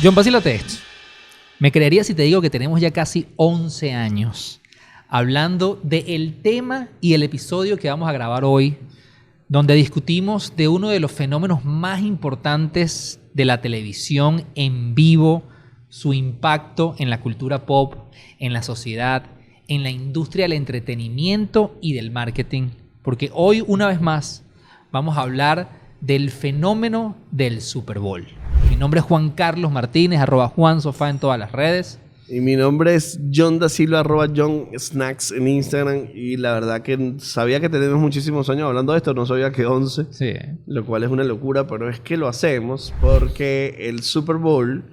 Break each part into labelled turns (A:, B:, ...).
A: John, vacílate esto. Me creería si te digo que tenemos ya casi 11 años hablando del tema y el episodio que vamos a grabar hoy, donde discutimos de uno de los fenómenos más importantes de la televisión en vivo, su impacto en la cultura pop, en la sociedad, en la industria del entretenimiento y del marketing. Porque hoy, una vez más, vamos a hablar del fenómeno del Super Bowl. Mi nombre es Juan Carlos Martínez, @JuanSofá en todas las redes.
B: Y mi nombre es John Da Silva, @JohnSnacks en Instagram. Y la verdad que sabía que tenemos muchísimos años hablando de esto, no sabía que 11.
A: Sí.
B: Lo cual es una locura, pero es que lo hacemos porque el Super Bowl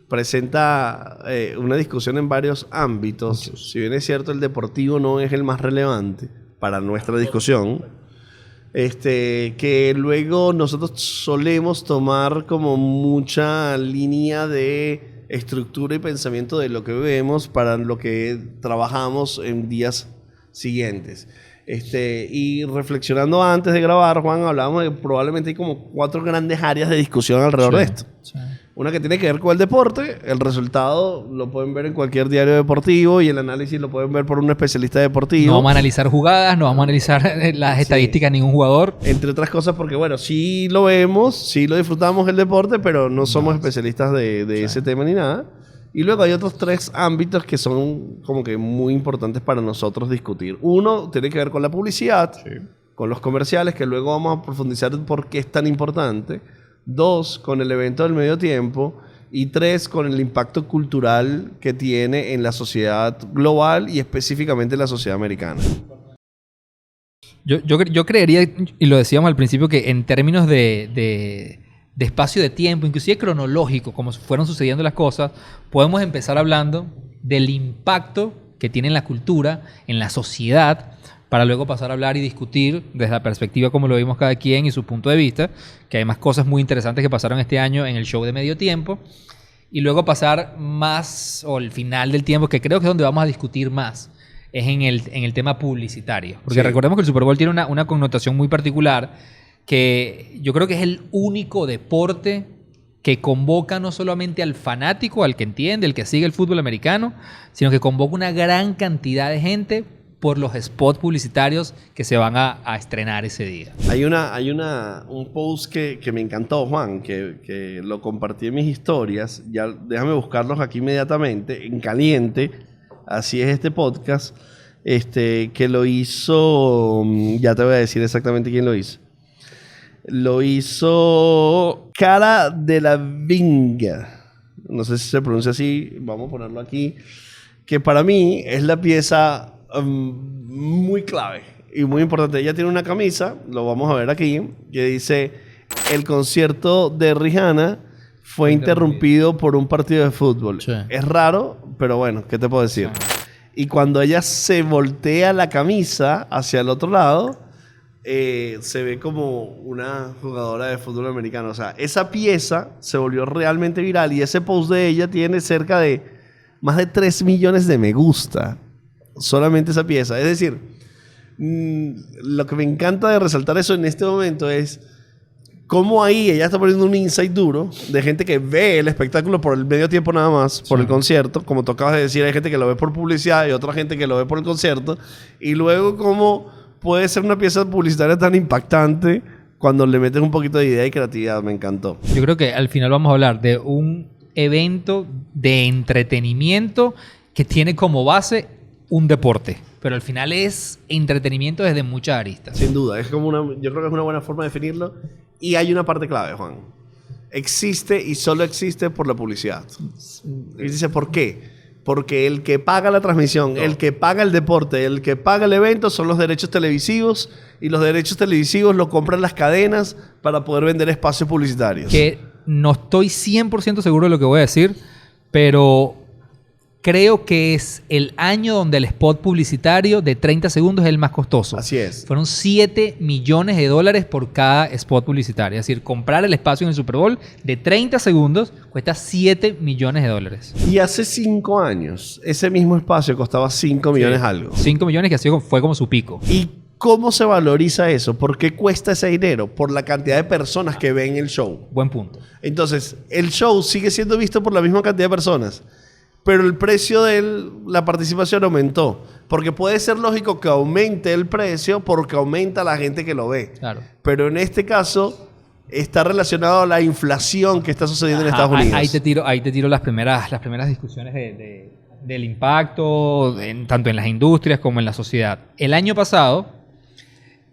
B: presenta una discusión en varios ámbitos. Muchos. Si bien es cierto, el deportivo no es el más relevante para nuestra discusión. Que luego nosotros solemos tomar como mucha línea de estructura y pensamiento de lo que vemos para lo que trabajamos en días siguientes. Y reflexionando antes de grabar, Juan, hablábamos de probablemente hay como 4 grandes áreas de discusión alrededor de esto. Sí. Una que tiene que ver con el deporte, el resultado lo pueden ver en cualquier diario deportivo y el análisis lo pueden ver por un especialista deportivo.
A: No vamos a analizar jugadas, no vamos a analizar las estadísticas de ningún jugador.
B: Entre otras cosas porque, bueno, sí lo vemos, sí lo disfrutamos el deporte, pero no somos especialistas de ese tema ni nada. Y luego hay otros 3 ámbitos que son como que muy importantes para nosotros discutir. Uno tiene que ver con la publicidad, con los comerciales, que luego vamos a profundizar por qué es tan importante. 2, con el evento del medio tiempo. Y 3, con el impacto cultural que tiene en la sociedad global y específicamente en la sociedad americana.
A: Yo creería, y lo decíamos al principio, que en términos de espacio de tiempo, inclusive cronológico, como fueron sucediendo las cosas, podemos empezar hablando del impacto que tiene en la cultura, en la sociedad, para luego pasar a hablar y discutir desde la perspectiva como lo vimos cada quien y su punto de vista, que hay más cosas muy interesantes que pasaron este año en el show de medio tiempo, y luego pasar más, o el final del tiempo, que creo que es donde vamos a discutir más, es en el tema publicitario. Porque recordemos que el Super Bowl tiene una connotación muy particular, que yo creo que es el único deporte que convoca no solamente al fanático, al que entiende, el que sigue el fútbol americano, sino que convoca una gran cantidad de gente por los spots publicitarios que se van a estrenar ese día.
B: Hay un post que me encantó, Juan, que lo compartí en mis historias. Ya déjame buscarlos aquí inmediatamente, en caliente. Así es este podcast. Que lo hizo... Ya te voy a decir exactamente quién lo hizo. Lo hizo Cara de la Vinga. No sé si se pronuncia así. Vamos a ponerlo aquí. Que para mí es la pieza muy clave y muy importante. Ella tiene una camisa, lo vamos a ver aquí, que dice: el concierto de Rihanna fue interrumpido por un partido de fútbol. Sí. Es raro, pero bueno, ¿qué te puedo decir? Sí. Y cuando ella se voltea la camisa hacia el otro lado, se ve como una jugadora de fútbol americano. O sea, esa pieza se volvió realmente viral y ese post de ella tiene cerca de más de 3 millones de me gusta. Solamente esa pieza. Es decir, lo que me encanta de resaltar eso en este momento es cómo ahí ella está poniendo un insight duro de gente que ve el espectáculo por el medio tiempo nada más, por el concierto. Como tú acabas de decir, hay gente que lo ve por publicidad y otra gente que lo ve por el concierto. Y luego cómo puede ser una pieza publicitaria tan impactante cuando le metes un poquito de idea y creatividad. Me encantó.
A: Yo creo que al final vamos a hablar de un evento de entretenimiento que tiene como base un deporte, pero al final es entretenimiento desde muchas aristas.
B: Sin duda, yo creo que es una buena forma de definirlo. Y hay una parte clave, Juan. Existe y solo existe por la publicidad. Y dice, ¿por qué? Porque el que paga la transmisión, el que paga el deporte, el que paga el evento son los derechos televisivos, y los derechos televisivos los compran las cadenas para poder vender espacios publicitarios.
A: Que no estoy 100% seguro de lo que voy a decir, pero creo que es el año donde el spot publicitario de 30 segundos es el más costoso.
B: Así es.
A: Fueron $7 millones por cada spot publicitario. Es decir, comprar el espacio en el Super Bowl de 30 segundos cuesta $7 millones.
B: Y hace 5 años, ese mismo espacio costaba 5 millones algo.
A: 5 millones que fue como su pico.
B: Y ¿Cómo se valoriza eso? ¿Por qué cuesta ese dinero? Por la cantidad de personas que ven el show.
A: Buen punto.
B: Entonces, el show sigue siendo visto por la misma cantidad de personas, pero el precio de la participación aumentó. Porque puede ser lógico que aumente el precio porque aumenta la gente que lo ve.
A: Claro.
B: Pero en este caso está relacionado a la inflación que está sucediendo en Estados Unidos.
A: Ahí te tiro las primeras discusiones del impacto, tanto en las industrias como en la sociedad. El año pasado,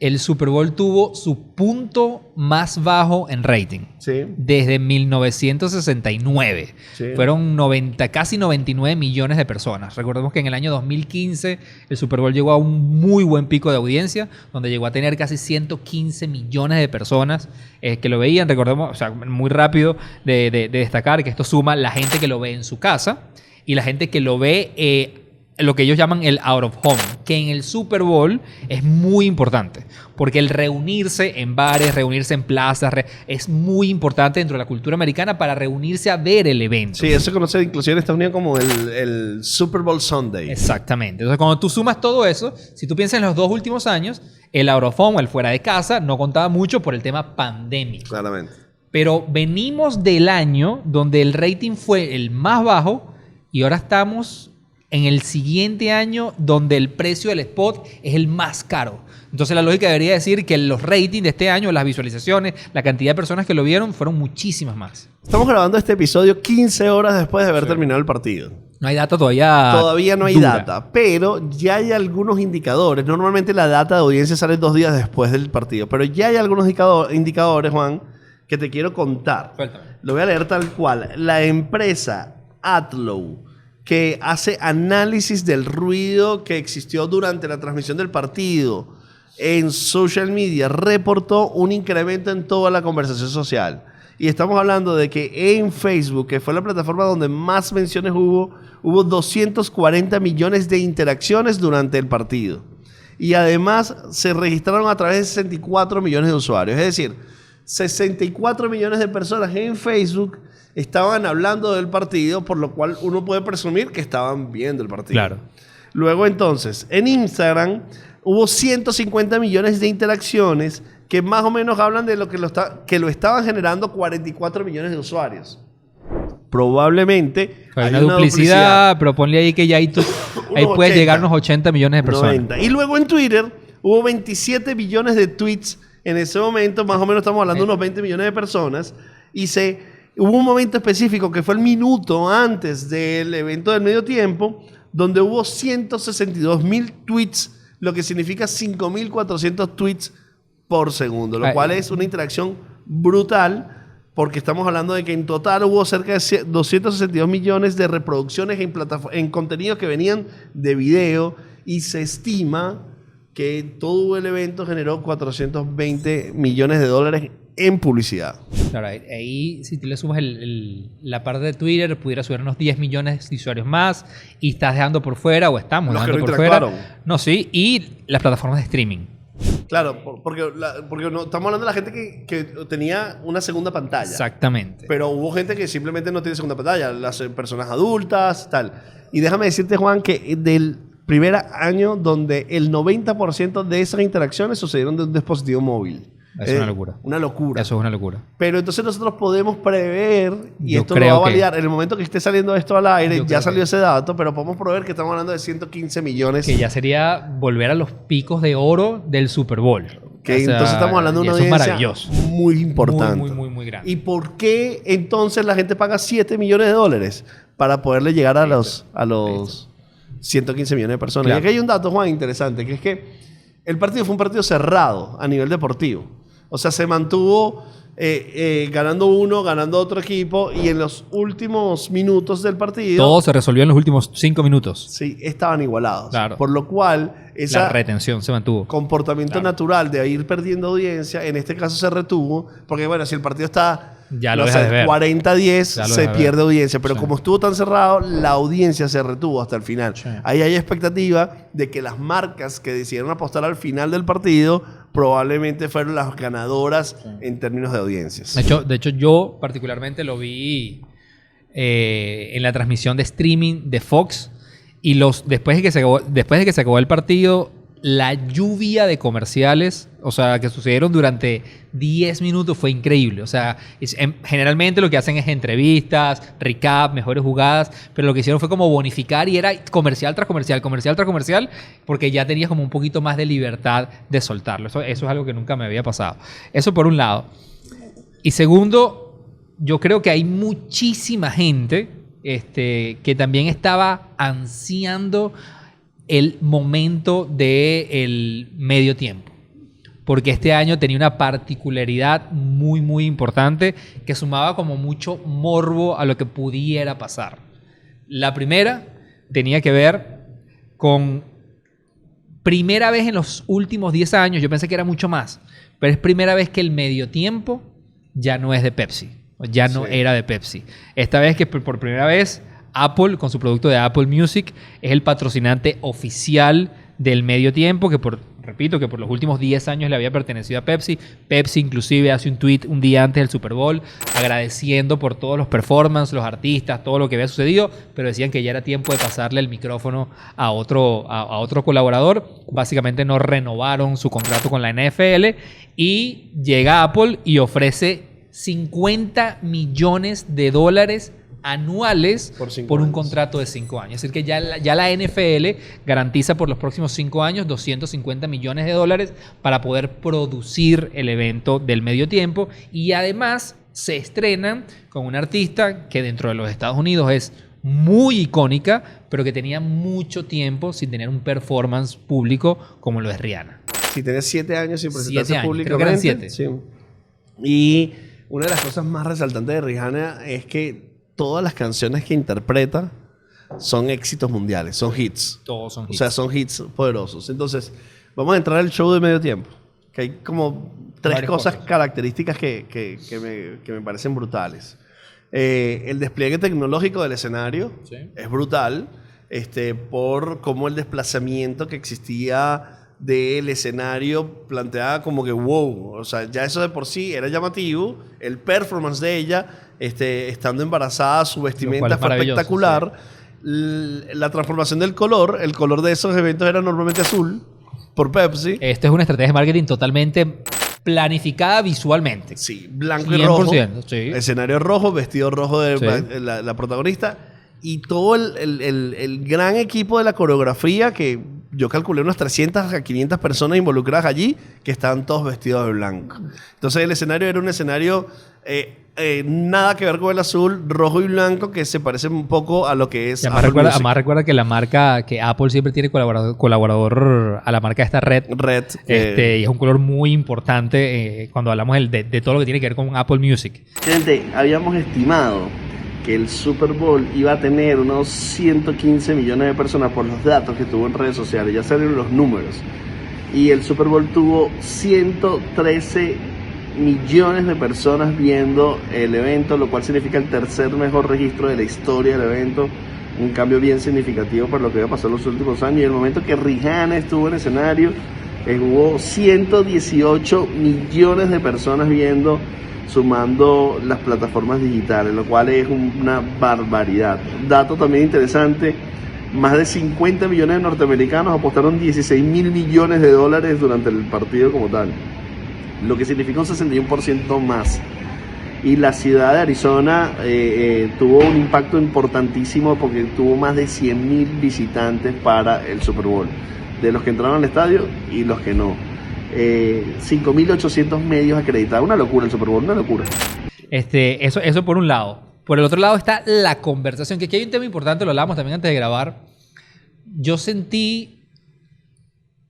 A: el Super Bowl tuvo su punto más bajo en rating.
B: Sí.
A: Desde 1969.
B: Sí.
A: Fueron casi 99 millones de personas. Recordemos que en el año 2015 el Super Bowl llegó a un muy buen pico de audiencia, donde llegó a tener casi 115 millones de personas que lo veían. Recordemos, o sea, muy rápido de destacar que esto suma la gente que lo ve en su casa y la gente que lo ve lo que ellos llaman el out of home, que en el Super Bowl es muy importante, porque el reunirse en bares, reunirse en plazas, es muy importante dentro de la cultura americana para reunirse a ver el evento.
B: Sí, eso se conoce inclusive en Estados Unidos como el Super Bowl Sunday.
A: Exactamente. Entonces, cuando tú sumas todo eso, si tú piensas en los 2 últimos años, el out of home, el fuera de casa, no contaba mucho por el tema pandémico.
B: Claramente.
A: Pero venimos del año donde el rating fue el más bajo y ahora estamos en el siguiente año donde el precio del spot es el más caro. Entonces la lógica debería decir que los ratings de este año, las visualizaciones, la cantidad de personas que lo vieron fueron muchísimas más.
B: Estamos grabando este episodio 15 horas después de haber terminado el partido.
A: No hay data todavía.
B: Todavía no hay
A: dura.
B: data, pero ya hay algunos indicadores. Normalmente la data de audiencia sale 2 días después del partido, pero ya hay algunos indicadores, Juan, que te quiero contar.
A: Suéltame.
B: Lo voy a leer tal cual. La empresa Atlow, que hace análisis del ruido que existió durante la transmisión del partido en social media, reportó un incremento en toda la conversación social. Y estamos hablando de que en Facebook, que fue la plataforma donde más menciones hubo 240 millones de interacciones durante el partido. Y además se registraron a través de 64 millones de usuarios. Es decir, 64 millones de personas en Facebook estaban hablando del partido, por lo cual uno puede presumir que estaban viendo el partido.
A: Claro.
B: Luego entonces, en Instagram hubo 150 millones de interacciones que más o menos hablan de lo que lo estaban generando 44 millones de usuarios. Probablemente
A: Hay una duplicidad, pero ponle ahí que ya ahí puedes llegar a unos 80 millones de personas.
B: 90. Y luego en Twitter hubo 27 millones de tweets en ese momento, más o menos estamos hablando de unos 20 millones de personas, y hubo un momento específico que fue el minuto antes del evento del medio tiempo, donde hubo 162,000 tweets, lo que significa 5,400 tweets por segundo, lo cual es una interacción brutal, porque estamos hablando de que en total hubo cerca de 262 millones de reproducciones en contenidos que venían de video, y se estima que todo el evento generó 420 millones de dólares en publicidad.
A: Claro, ahí si tú le sumas la parte de Twitter, pudiera subir unos 10 millones de usuarios más, y estás dejando por fuera, o estamos
B: Los que
A: dejando
B: no
A: por fuera.
B: interactuaron.
A: No, sí, y las plataformas de streaming.
B: Claro, porque no, estamos hablando de la gente que tenía una segunda pantalla.
A: Exactamente.
B: Pero hubo gente que simplemente no tiene segunda pantalla, las personas adultas, tal. Y déjame decirte, Juan, que del primer año donde el 90% de esas interacciones sucedieron de un dispositivo móvil.
A: Es una locura.
B: Una locura.
A: Eso es una locura.
B: Pero entonces nosotros podemos prever, y
A: Yo
B: esto lo
A: creo
B: va a
A: que-
B: validar, en el momento que esté saliendo esto al aire,
A: Yo
B: ya
A: creo
B: salió
A: que-
B: ese dato, pero podemos prever que estamos hablando de 115 millones.
A: Que ya sería volver a los picos de oro del Super Bowl.
B: Que
A: O sea,
B: entonces estamos hablando de
A: y
B: una
A: eso es
B: audiencia
A: maravilloso.
B: muy importante.
A: Muy grande.
B: ¿Y por qué entonces la gente paga 7 millones de dólares para poderle llegar a los 115 millones de personas?
A: Claro.
B: Y aquí hay un dato, Juan, interesante, que es que el partido fue un partido cerrado a nivel deportivo. O sea, se mantuvo ganando uno, ganando otro equipo, y en los últimos minutos del partido,
A: Todo se resolvió en los últimos 5 minutos.
B: sí, estaban igualados.
A: Claro.
B: Por lo cual, esa
A: La retención se mantuvo.
B: comportamiento
A: Claro.
B: natural de ir perdiendo audiencia, en este caso se retuvo, porque bueno, si el partido está
A: Ya lo dejas de ver.
B: 40-10,
A: Ya lo
B: se
A: dejas de
B: pierde
A: ver.
B: audiencia, pero
A: Sí.
B: como estuvo tan cerrado, la audiencia se retuvo hasta el final.
A: Sí.
B: Ahí hay expectativa de que las marcas que decidieron apostar al final del partido probablemente fueron las ganadoras en términos de audiencias.
A: De hecho, yo particularmente lo vi en la transmisión de streaming de Fox, y después de que se acabó el partido, la lluvia de comerciales, o sea, que sucedieron durante 10 minutos fue increíble. O sea, generalmente lo que hacen es entrevistas, recap, mejores jugadas, pero lo que hicieron fue como bonificar y era comercial tras comercial, comercial tras comercial, porque ya tenías como un poquito más de libertad de soltarlo. Eso es algo que nunca me había pasado. Eso por un lado. Y segundo, yo creo que hay muchísima gente que también estaba ansiando el momento del medio tiempo. Porque este año tenía una particularidad muy, muy importante que sumaba como mucho morbo a lo que pudiera pasar. La primera tenía que ver con primera vez en los últimos 10 años, yo pensé que era mucho más, pero es primera vez que el medio tiempo ya no es de Pepsi. Ya no era de Pepsi. Esta vez que por primera vez Apple, con su producto de Apple Music, es el patrocinante oficial del medio tiempo, que repito, que por los últimos 10 años le había pertenecido a Pepsi. Pepsi inclusive hace un tweet un día antes del Super Bowl agradeciendo por todos los performances, los artistas, todo lo que había sucedido, pero decían que ya era tiempo de pasarle el micrófono a otro colaborador. Básicamente no renovaron su contrato con la NFL y llega Apple y ofrece $50 millones anuales por un contrato de 5 años. Es decir, que ya la NFL garantiza por los próximos 5 años $250 millones para poder producir el evento del medio tiempo, y además se estrenan con una artista que dentro de los Estados Unidos es muy icónica, pero que tenía mucho tiempo sin tener un performance público como lo es Rihanna.
B: Sí, tenía 7 años sin presentarse
A: 7 años,
B: públicamente.
A: creo que eran 7.
B: Sí. Y una de las cosas más resaltantes de Rihanna es que todas las canciones que interpreta son éxitos mundiales, son hits.
A: Todos son hits.
B: O sea, son hits poderosos. Entonces, vamos a entrar al show de medio tiempo. Que hay como 3 cosas características que me parecen brutales. El despliegue tecnológico del escenario es brutal, por cómo el desplazamiento que existía del escenario planteaba como que wow, o sea, ya eso de por sí era llamativo. El performance de ella, estando embarazada, su vestimenta fue espectacular. Sí. La transformación del color, el color de esos eventos era normalmente azul por Pepsi.
A: Esto es una estrategia de marketing totalmente planificada visualmente.
B: Sí, blanco y rojo.
A: Sí.
B: Escenario rojo, vestido rojo de la protagonista. Y todo el gran equipo de la coreografía, que yo calculé unas 300 a 500 personas involucradas allí, que estaban todos vestidos de blanco. Entonces el escenario era un escenario nada que ver con el azul, rojo y blanco, que se parece un poco a lo que es
A: Apple Music. Además recuerda que la marca, que Apple siempre tiene colaborador a la marca esta Red. Y es un color muy importante cuando hablamos de todo lo que tiene que ver con Apple Music.
B: Gente, habíamos estimado que el Super Bowl iba a tener unos 115 millones de personas por los datos que tuvo en redes sociales. Ya salieron los números. Y el Super Bowl tuvo 113 millones de personas viendo el evento, lo cual significa el tercer mejor registro de la historia del evento. Un cambio bien significativo para lo que había pasado en los últimos años. Y el momento que Rihanna estuvo en escenario, hubo 118 millones de personas viendo, sumando las plataformas digitales, lo cual es una barbaridad. Dato también interesante: más de 50 millones de norteamericanos apostaron $16 mil millones durante el partido como tal, lo que significa un 61% más. Y la ciudad de Arizona tuvo un impacto importantísimo porque tuvo más de 100,000 visitantes para el Super Bowl, de los que entraron al estadio y los que no. 5.800 medios acreditados. Una locura el Super Bowl, una locura.
A: Eso por un lado. Por el otro lado está la conversación, que aquí hay un tema importante, lo hablábamos también antes de grabar. Yo sentí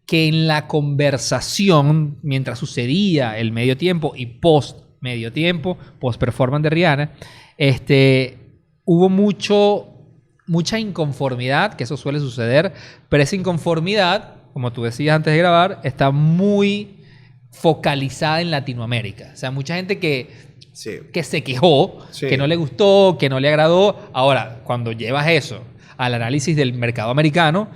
A: que en la conversación, mientras sucedía el medio tiempo y post medio tiempo, post performance de Rihanna, hubo mucha inconformidad, que eso suele suceder, pero esa inconformidad, como tú decías antes de grabar, está muy focalizada en Latinoamérica. O sea, mucha gente que se quejó, que no le gustó, que no le agradó. Ahora, cuando llevas eso al análisis del mercado americano,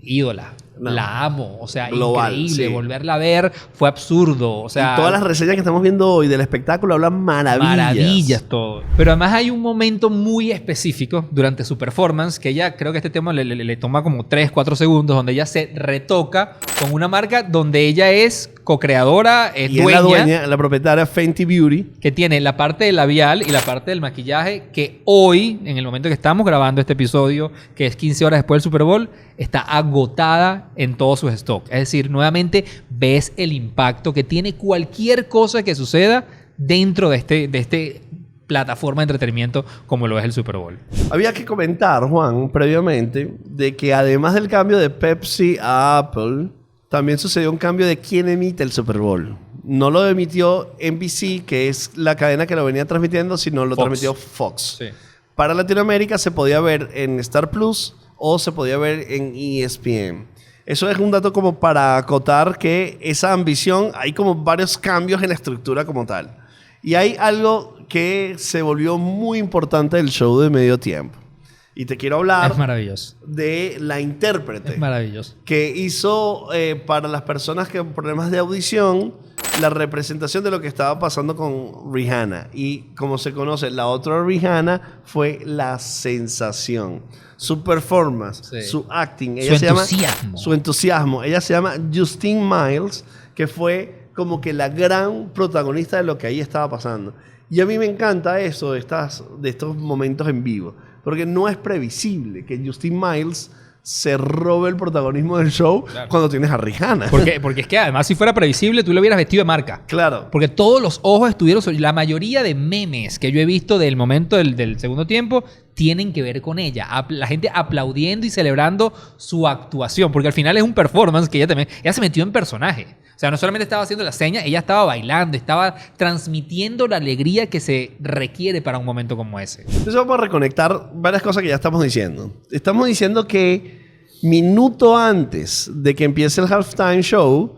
A: ídola.
B: No.
A: La amo. O sea,
B: Global,
A: increíble.
B: sí.
A: Volverla a ver fue absurdo. O sea,
B: y todas las reseñas que estamos viendo hoy del espectáculo hablan maravillas.
A: maravillas todo. Pero además hay un momento muy específico durante su performance que ella, creo que este tema le toma como 3, 4 segundos, donde ella se retoca con una marca donde ella es co-creadora, es
B: Y
A: dueña,
B: es la dueña, la propietaria Fenty Beauty.
A: que tiene la parte del labial y la parte del maquillaje que hoy, en el momento que estamos grabando este episodio, que es 15 horas después del Super Bowl, está agotada en todos sus stocks. Es decir, nuevamente ves el impacto que tiene cualquier cosa que suceda dentro de este plataforma de entretenimiento como lo es el Super Bowl.
B: Había que comentar, Juan, previamente, de que además del cambio de Pepsi a Apple, también sucedió un cambio de quién emite el Super Bowl. No lo emitió NBC, que es la cadena que lo venía transmitiendo, sino lo
A: Fox.
B: transmitió Fox.
A: Sí.
B: Para Latinoamérica se podía ver en Star Plus o se podía ver en ESPN. Eso es un dato como para acotar que esa ambición, hay como varios cambios en la estructura como tal. Y hay algo que se volvió muy importante del show de medio tiempo. Y te quiero hablar
A: Es maravilloso.
B: de la intérprete
A: Es maravilloso.
B: que hizo para las personas que con problemas de audición la representación de lo que estaba pasando con Rihanna. Y como se conoce, la otra Rihanna fue la sensación. Su performance,
A: Sí.
B: su acting,
A: Su entusiasmo.
B: su entusiasmo. Ella se llama Justine Miles, que fue como que la gran protagonista de lo que ahí estaba pasando. Y a mí me encanta eso de estos momentos en vivo, porque no es previsible que Justine Miles se robe el protagonismo del show cuando tienes a Rihanna.
A: Porque es que además si fuera previsible tú lo hubieras vestido de marca.
B: Claro.
A: Porque todos los ojos estuvieron sobre... La mayoría de memes que yo he visto del momento del segundo tiempo tienen que ver con ella. La gente aplaudiendo y celebrando su actuación. Porque al final es un performance que ella se metió en personaje. O sea, no solamente estaba haciendo la seña, ella estaba bailando, estaba transmitiendo la alegría que se requiere para un momento como ese.
B: Entonces vamos a reconectar varias cosas que ya estamos diciendo. Estamos diciendo que minuto antes de que empiece el halftime show,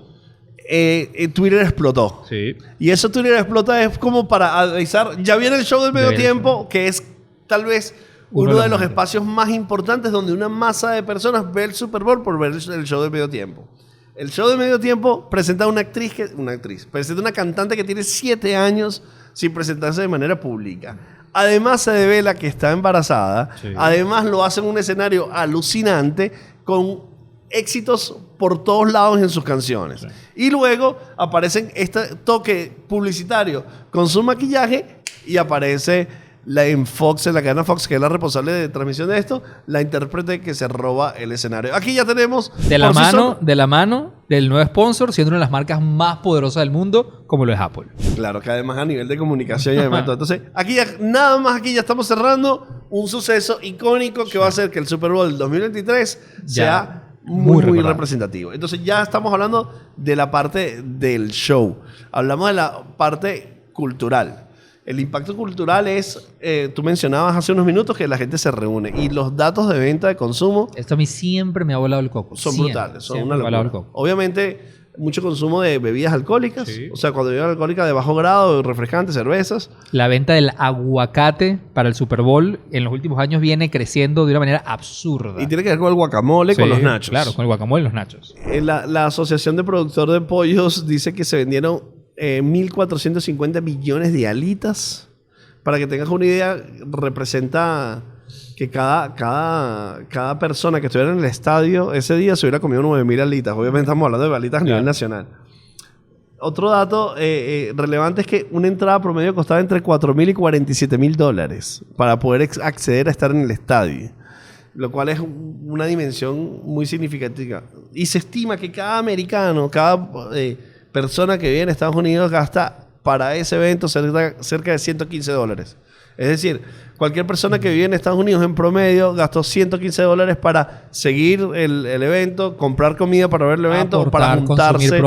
B: Twitter explotó.
A: Sí.
B: Y eso Twitter explota es como para avisar, ya viene el show del medio tiempo, que es tal vez uno de los espacios más importantes donde una masa de personas ve el Super Bowl por ver el show del medio tiempo. El show del medio tiempo presenta presenta una cantante que tiene 7 años sin presentarse de manera pública. Además se devela que está embarazada.
A: Sí.
B: Además lo hace en un escenario alucinante con éxitos por todos lados en sus canciones.
A: Sí.
B: Y luego aparece este toque publicitario con su maquillaje y aparece en Fox, en la cadena Fox, que es la responsable de transmisión de esto, la intérprete que se roba el escenario. Aquí ya tenemos...
A: De la mano del nuevo sponsor, siendo una de las marcas más poderosas del mundo, como lo es Apple.
B: Claro, que además a nivel de comunicación y además todo. Entonces, aquí ya estamos cerrando un suceso icónico que va a hacer que el Super Bowl del 2023 sea muy representativo. Entonces, ya estamos hablando de la parte del show. Hablamos de la parte cultural. El impacto cultural es, tú mencionabas hace unos minutos que la gente se reúne y los datos de venta de consumo
A: Esto a mí siempre me ha volado el coco.
B: son brutales, son
A: Siempre
B: una
A: me ha volado el
B: locura.
A: coco.
B: Obviamente, mucho consumo de bebidas alcohólicas,
A: Sí.
B: o sea, cuando bebida alcohólica de bajo grado, refrescantes, cervezas.
A: La venta del aguacate para el Super Bowl en los últimos años viene creciendo de una manera absurda.
B: Y tiene que ver con el guacamole, con
A: Sí,
B: los nachos.
A: Claro, con el guacamole y los nachos.
B: La Asociación de Productores de Pollos dice que se vendieron 1.450 millones de alitas. Para que tengas una idea, representa que cada persona que estuviera en el estadio ese día se hubiera comido 9.000 alitas. Obviamente estamos hablando de alitas a nivel nacional. Otro dato relevante es que una entrada promedio costaba entre $4.000 y $47.000 para poder acceder a estar en el estadio. Lo cual es una dimensión muy significativa. Y se estima que cada americano, cada persona que viene a Estados Unidos gasta para ese evento cerca de $115. Es decir, cualquier persona que vive en Estados Unidos en promedio gastó $115 para seguir el evento, comprar comida para ver el evento, para juntarse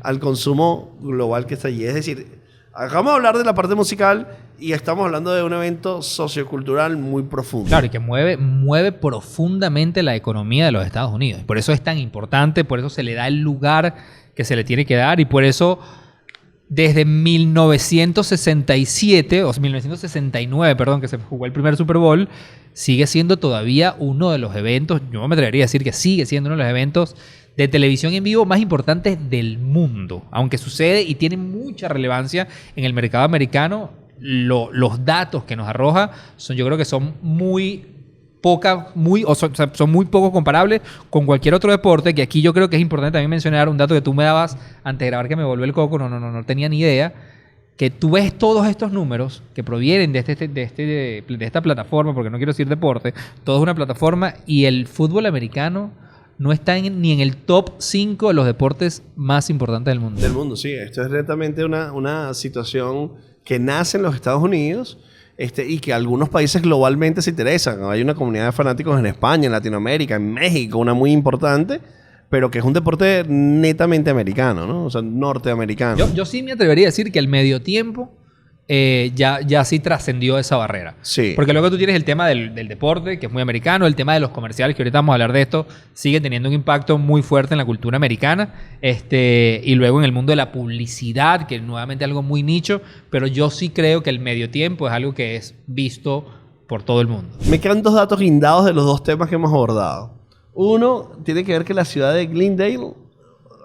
B: al consumo global que está allí. Es decir, acabamos de hablar de la parte musical y estamos hablando de un evento sociocultural muy profundo.
A: Claro, y que mueve profundamente la economía de los Estados Unidos. Por eso es tan importante, por eso se le da el lugar que se le tiene que dar y por eso... Desde 1967, o 1969, perdón, que se jugó el primer Super Bowl, sigue siendo todavía uno de los eventos, yo me atrevería a decir que sigue siendo uno de los eventos de televisión en vivo más importantes del mundo. Aunque sucede y tiene mucha relevancia en el mercado americano, los datos que nos arroja yo creo que son muy muy poco comparables con cualquier otro deporte, que aquí yo creo que es importante también mencionar un dato que tú me dabas antes de grabar que me volvió el coco, no tenía ni idea, que tú ves todos estos números que provienen de esta plataforma, porque no quiero decir deporte, todo es una plataforma, y el fútbol americano no está ni en el top 5 de los deportes más importantes del mundo.
B: Del mundo, sí. Esto es netamente una situación que nace en los Estados Unidos, y que algunos países globalmente se interesan. Hay una comunidad de fanáticos en España, en Latinoamérica, en México, una muy importante, pero que es un deporte netamente americano, ¿no? O sea, norteamericano.
A: Yo sí me atrevería a decir que el medio tiempo ya sí trascendió esa barrera.
B: Sí.
A: Porque luego tú tienes el tema del deporte, que es muy americano, el tema de los comerciales, que ahorita vamos a hablar de esto, sigue teniendo un impacto muy fuerte en la cultura americana, y luego en el mundo de la publicidad, que nuevamente es algo muy nicho, pero yo sí creo que el medio tiempo es algo que es visto por todo el mundo.
B: Me quedan 2 datos guindados de los 2 temas que hemos abordado. Uno tiene que ver que la ciudad de Glendale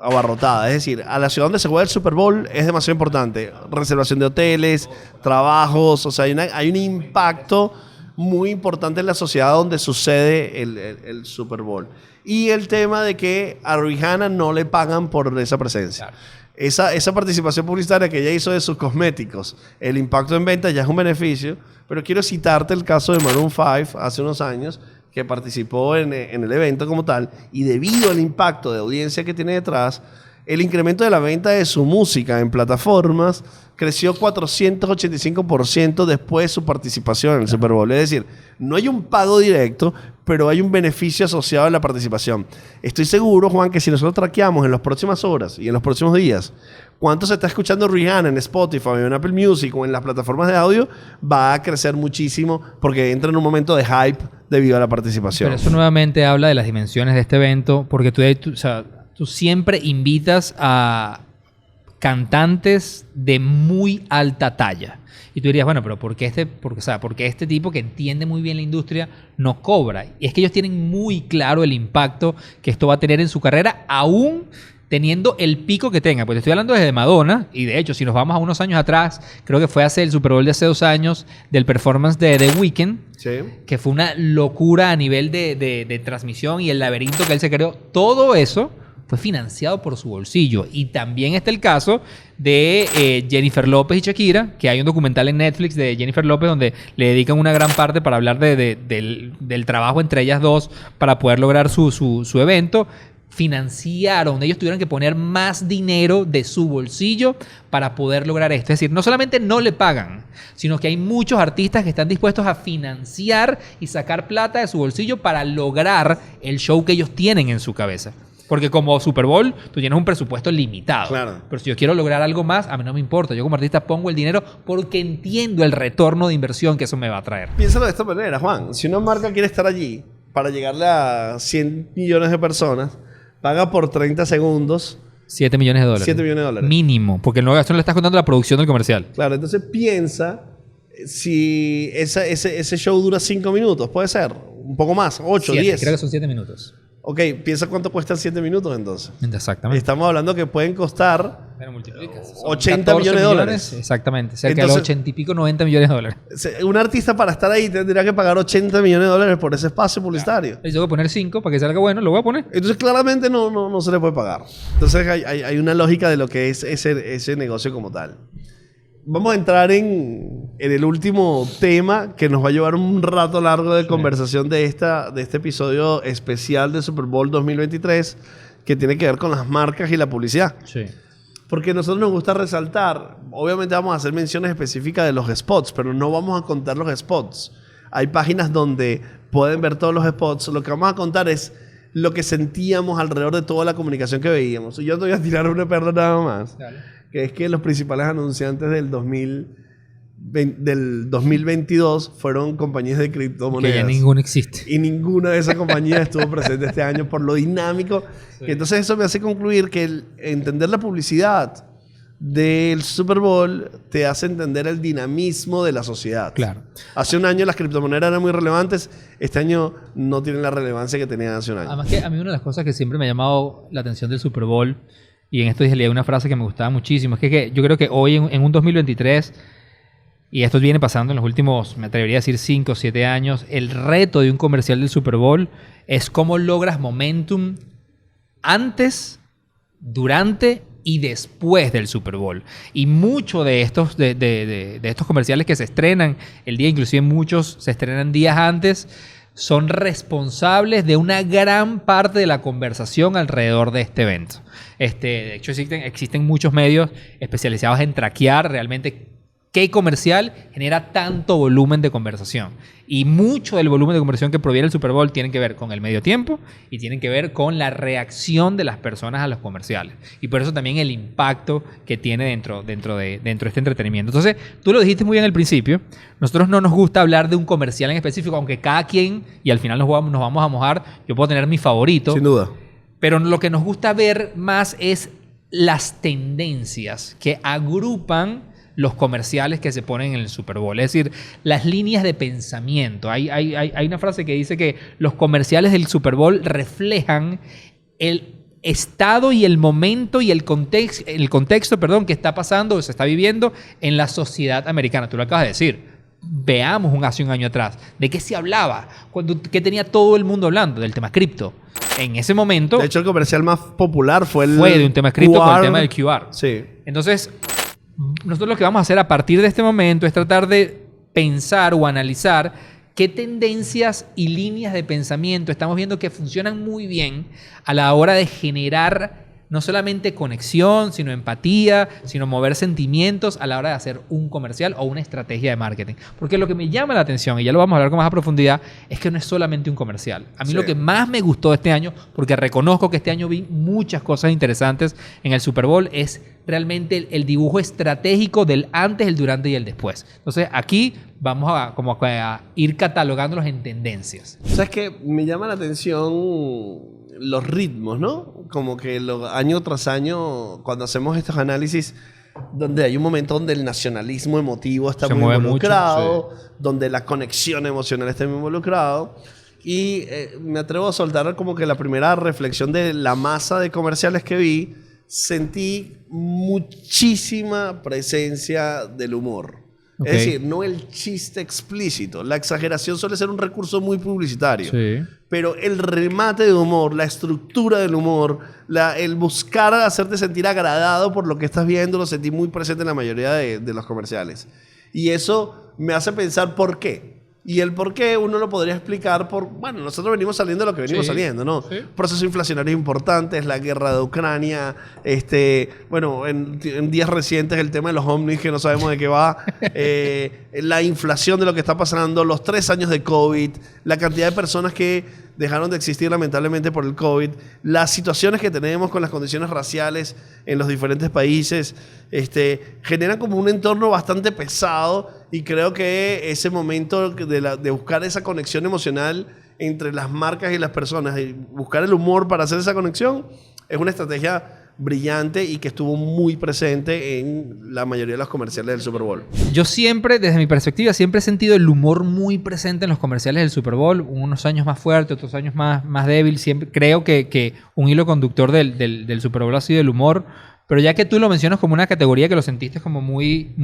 B: abarrotada, es decir, a la ciudad donde se juega el Super Bowl es demasiado importante. Reservación de hoteles, trabajos, o sea, hay un impacto muy importante en la sociedad donde sucede el Super Bowl. Y el tema de que a Rihanna no le pagan por esa presencia. Claro. Esa participación publicitaria que ella hizo de sus cosméticos, el impacto en venta ya es un beneficio, pero quiero citarte el caso de Maroon 5 hace unos años, que participó en el evento como tal, y debido al impacto de audiencia que tiene detrás, el incremento de la venta de su música en plataformas creció 485% después de su participación en el Super Bowl. Es decir, no hay un pago directo, pero hay un beneficio asociado a la participación. Estoy seguro, Juan, que si nosotros traqueamos en las próximas horas y en los próximos días cuánto se está escuchando Rihanna en Spotify, en Apple Music o en las plataformas de audio, va a crecer muchísimo porque entra en un momento de hype debido a la participación.
A: Pero eso nuevamente habla de las dimensiones de este evento, porque tú siempre invitas a cantantes de muy alta talla. Y tú dirías, bueno, pero ¿por qué este tipo que entiende muy bien la industria no cobra? Y es que ellos tienen muy claro el impacto que esto va a tener en su carrera, aún teniendo el pico que tenga. Pues estoy hablando desde Madonna, y de hecho, si nos vamos a unos años atrás, creo que fue hace el Super Bowl de hace 2 años, del performance de The Weeknd, sí, que fue una locura a nivel de transmisión y el laberinto que él se creó. Todo eso fue financiado por su bolsillo. Y también está el caso de Jennifer López y Shakira, que hay un documental en Netflix de Jennifer López donde le dedican una gran parte para hablar del trabajo entre ellas dos para poder lograr su evento. Financiaron, ellos tuvieron que poner más dinero de su bolsillo para poder lograr esto. Es decir, no solamente no le pagan, sino que hay muchos artistas que están dispuestos a financiar y sacar plata de su bolsillo para lograr el show que ellos tienen en su cabeza. Porque como Super Bowl, tú tienes un presupuesto limitado.
B: Claro.
A: Pero si yo quiero lograr algo más, a mí no me importa. Yo como artista pongo el dinero porque entiendo el retorno de inversión que eso me va a traer.
B: Piénsalo de esta manera, Juan. Si una marca quiere estar allí para llegarle a 100 millones de personas, paga por 30 segundos
A: $7 millones.
B: 7 millones de dólares.
A: Mínimo. Porque no le estás contando la producción del comercial.
B: Claro, entonces piensa si ese show dura 5 minutos. Puede ser. Un poco más. 8, 10.
A: Creo que son 7 minutos.
B: Ok, piensa cuánto cuestan 7 minutos entonces.
A: Exactamente.
B: Estamos hablando que pueden costar...
A: Pero multiplicas.
B: 80 millones de dólares.
A: Exactamente. Cerca de 80 y pico, 90 millones de dólares.
B: Un artista para estar ahí tendría que pagar 80 millones de dólares por ese espacio publicitario.
A: Claro. Yo voy a poner 5 para que salga bueno, lo voy a poner.
B: Entonces claramente no se le puede pagar. Entonces hay una lógica de lo que es ese negocio como tal. Vamos a entrar en el último tema que nos va a llevar un rato largo de conversación de este episodio especial de Super Bowl 2023, que tiene que ver con las marcas y la publicidad.
A: Sí.
B: Porque a nosotros nos gusta resaltar, obviamente vamos a hacer menciones específicas de los spots, pero no vamos a contar los spots. Hay páginas donde pueden ver todos los spots. Lo que vamos a contar es lo que sentíamos alrededor de toda la comunicación que veíamos. Y yo te voy a tirar una perla nada más. Dale. Que es que los principales anunciantes del 2022 fueron compañías de criptomonedas.
A: Que ya ninguna existe.
B: Y ninguna de esas compañías estuvo presente este año por lo dinámico. Sí. Entonces eso me hace concluir que entender la publicidad del Super Bowl te hace entender el dinamismo de la sociedad.
A: Claro.
B: Hace un año las criptomonedas eran muy relevantes, este año no tienen la relevancia que tenían hace un año.
A: Además que a mí una de las cosas que siempre me ha llamado la atención del Super Bowl, y en esto dije, leí una frase que me gustaba muchísimo, es que yo creo que hoy en un 2023, y esto viene pasando en los últimos, me atrevería a decir 5 o 7 años, el reto de un comercial del Super Bowl es cómo logras momentum antes, durante y después del Super Bowl. Y muchos de estos, de estos comerciales que se estrenan el día, inclusive muchos se estrenan días antes, son responsables de una gran parte de la conversación alrededor de este evento. De hecho, existen muchos medios especializados en traquear realmente qué comercial genera tanto volumen de conversación. Y mucho del volumen de conversación que proviene del Super Bowl tienen que ver con el medio tiempo y tienen que ver con la reacción de las personas a los comerciales. Y por eso también el impacto que tiene dentro de este entretenimiento. Entonces, tú lo dijiste muy bien al principio. Nosotros no nos gusta hablar de un comercial en específico, aunque cada quien, y al final nos vamos a mojar, yo puedo tener mi favorito.
B: Sin duda.
A: Pero lo que nos gusta ver más es las tendencias que agrupan los comerciales que se ponen en el Super Bowl. Es decir, las líneas de pensamiento. Hay una frase que dice que los comerciales del Super Bowl reflejan el estado y el momento y el contexto, que está pasando o se está viviendo en la sociedad americana. Tú lo acabas de decir. Veamos hace un año atrás. ¿De qué se hablaba? ¿Qué tenía todo el mundo hablando? Del tema cripto. En ese momento...
B: De hecho, el comercial más popular fue
A: de un tema cripto con el tema del QR.
B: Sí.
A: Entonces, nosotros lo que vamos a hacer a partir de este momento es tratar de pensar o analizar qué tendencias y líneas de pensamiento estamos viendo que funcionan muy bien a la hora de generar no solamente conexión, sino empatía, sino mover sentimientos a la hora de hacer un comercial o una estrategia de marketing. Porque lo que me llama la atención, y ya lo vamos a hablar con más a profundidad, es que no es solamente un comercial. A mí lo que más me gustó este año, porque reconozco que este año vi muchas cosas interesantes en el Super Bowl, es realmente el dibujo estratégico del antes, el durante y el después. Entonces, aquí vamos a ir catalogándolos en tendencias.
B: ¿Sabes qué? Me llama la atención los ritmos, ¿no? Como que año tras año, cuando hacemos estos análisis, donde hay un momento donde el nacionalismo emotivo está muy involucrado, mucho, sí, donde la conexión emocional está muy involucrado. Y me atrevo a soltar como que la primera reflexión de la masa de comerciales que vi, sentí muchísima presencia del humor. Okay. Es decir, no el chiste explícito. La exageración suele ser un recurso muy publicitario. Sí. Pero el remate de humor, la estructura del humor, el buscar hacerte sentir agradado por lo que estás viendo, lo sentí muy presente en la mayoría de los comerciales. Y eso me hace pensar por qué. Y el por qué uno lo podría explicar bueno, nosotros venimos saliendo de lo que venimos saliendo, ¿no? Sí. Procesos inflacionarios importantes, la guerra de Ucrania, bueno, en días recientes el tema de los ovnis que no sabemos de qué va, la inflación de lo que está pasando, los 3 años de COVID, la cantidad de personas que dejaron de existir lamentablemente por el COVID, las situaciones que tenemos con las condiciones raciales en los diferentes países, generan como un entorno bastante pesado. Y creo que ese momento de buscar esa conexión emocional entre las marcas y las personas y buscar el humor para hacer esa conexión es una estrategia brillante y que estuvo muy presente en la mayoría de los comerciales del Super Bowl.
A: Yo siempre, desde mi perspectiva, siempre he sentido el humor muy presente en los comerciales del Super Bowl. Unos años más fuerte, otros años más débil. Siempre, creo que un hilo conductor del Super Bowl ha sido el humor. Pero ya que tú lo mencionas como una categoría que lo sentiste como muy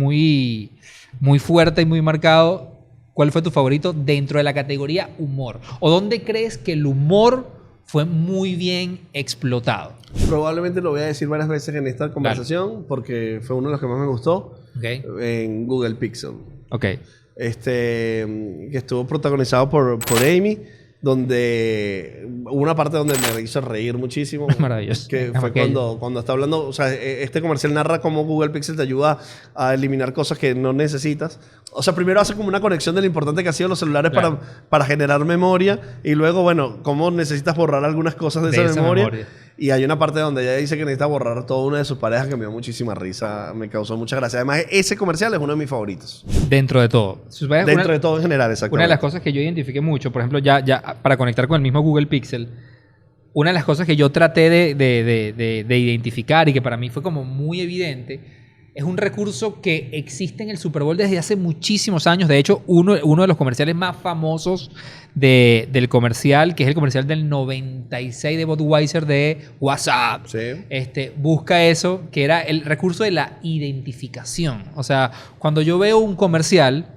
A: fuerte y muy marcado, ¿cuál fue tu favorito dentro de la categoría humor? ¿O dónde crees que el humor fue muy bien explotado?
B: Probablemente lo voy a decir varias veces en esta conversación, porque fue uno de los que más me gustó, en Google Pixel.
A: Okay.
B: Que estuvo protagonizado por Amy, donde hubo una parte donde me hizo reír muchísimo.
A: Maravilloso.
B: Que fue cuando está hablando, o sea, este comercial narra cómo Google Pixel te ayuda a eliminar cosas que no necesitas. O sea, primero hace como una conexión de lo importante que han sido los celulares, claro, para generar memoria, y luego, bueno, cómo necesitas borrar algunas cosas de esa memoria. Y hay una parte donde ella dice que necesita borrar toda una de sus parejas que me dio muchísima risa, me causó mucha gracia. Además, ese comercial es uno de mis favoritos.
A: Dentro de todo.
B: Dentro de todo en general, exactamente.
A: Una de las cosas que yo identifiqué mucho, por ejemplo, ya para conectar con el mismo Google Pixel, una de las cosas que yo traté de identificar y que para mí fue como muy evidente Es un recurso que existe en el Super Bowl desde hace muchísimos años. De hecho, uno de los comerciales más famosos del comercial, que es el comercial del 96 de Budweiser de WhatsApp.
B: Sí.
A: Busca eso, que era el recurso de la identificación. O sea, cuando yo veo un comercial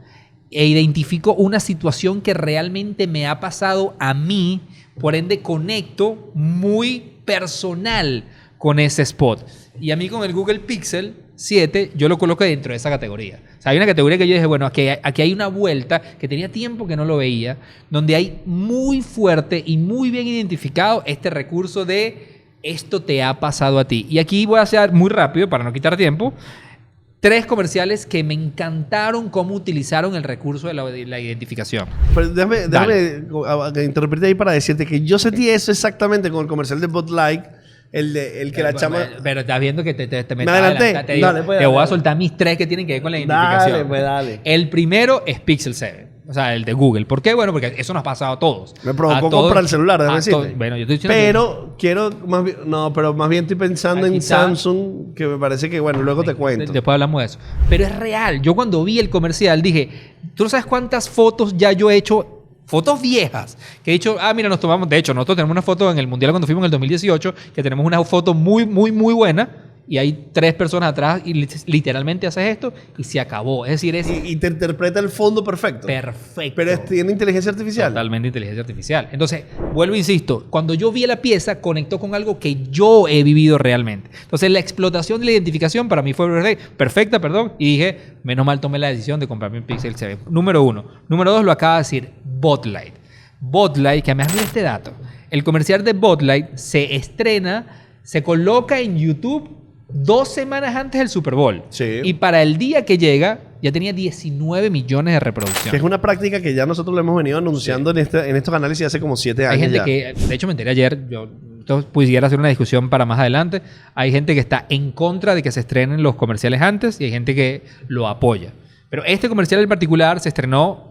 A: e identifico una situación que realmente me ha pasado a mí, por ende conecto muy personal con ese spot. Y a mí con el Google Pixel 7 yo lo coloco dentro de esa categoría. O sea, hay una categoría que yo dije, bueno, aquí hay una vuelta que tenía tiempo que no lo veía, donde hay muy fuerte y muy bien identificado este recurso de esto te ha pasado a ti. Y aquí voy a hacer muy rápido, para no quitar tiempo, 3 comerciales que me encantaron cómo utilizaron el recurso de la identificación.
B: Pero déjame interrumpirte ahí para decirte que yo sentí eso exactamente con el comercial de Bud Light. El que la chama...
A: Pero estás viendo que te
B: ¿Me adelanté? Dale, pues,
A: te voy a
B: dale.
A: soltar mis 3 que tienen que ver con la identificación.
B: Dale, pues dale.
A: El primero es Pixel 7. O sea, el de Google. ¿Por qué? Bueno, porque eso nos ha pasado a todos.
B: Me provocó comprar el celular, déjame decirte.
A: Bueno, yo estoy diciendo
B: pero quiero más bien... No, pero más bien estoy pensando
A: Aquí
B: en
A: está.
B: Samsung, que me parece que, bueno, luego te cuento.
A: Después hablamos de eso. Pero es real. Yo cuando vi el comercial dije, ¿tú no sabes cuántas fotos ya yo he hecho? Fotos viejas. Que he dicho, mira, nos tomamos... De hecho, nosotros tenemos una foto en el Mundial cuando fuimos en el 2018, que tenemos una foto muy, muy, muy buena. Y hay 3 personas atrás y literalmente haces esto y se acabó. Es decir, es...
B: Y te interpreta el fondo perfecto.
A: Perfecto.
B: Pero tiene inteligencia artificial.
A: Totalmente inteligencia artificial. Entonces, vuelvo e insisto, cuando yo vi la pieza, conectó con algo que yo he vivido realmente. Entonces, la explotación de la identificación para mí fue perfecta, y dije, menos mal tomé la decisión de comprarme un Pixel 7. Número 1. Número 2, lo acaba de decir, Bud Light. Bud Light, que además mira este dato. El comercial de Bud Light se estrena, se coloca en YouTube 2 semanas antes del Super Bowl.
B: Sí.
A: Y para el día que llega, ya tenía 19 millones de reproducciones.
B: Que es una práctica que ya nosotros lo hemos venido anunciando en estos análisis hace como 7 años.
A: Hay gente
B: ya.
A: que, de hecho me enteré ayer, esto pudiera hacer una discusión para más adelante, hay gente que está en contra de que se estrenen los comerciales antes y hay gente que lo apoya. Pero este comercial en particular se estrenó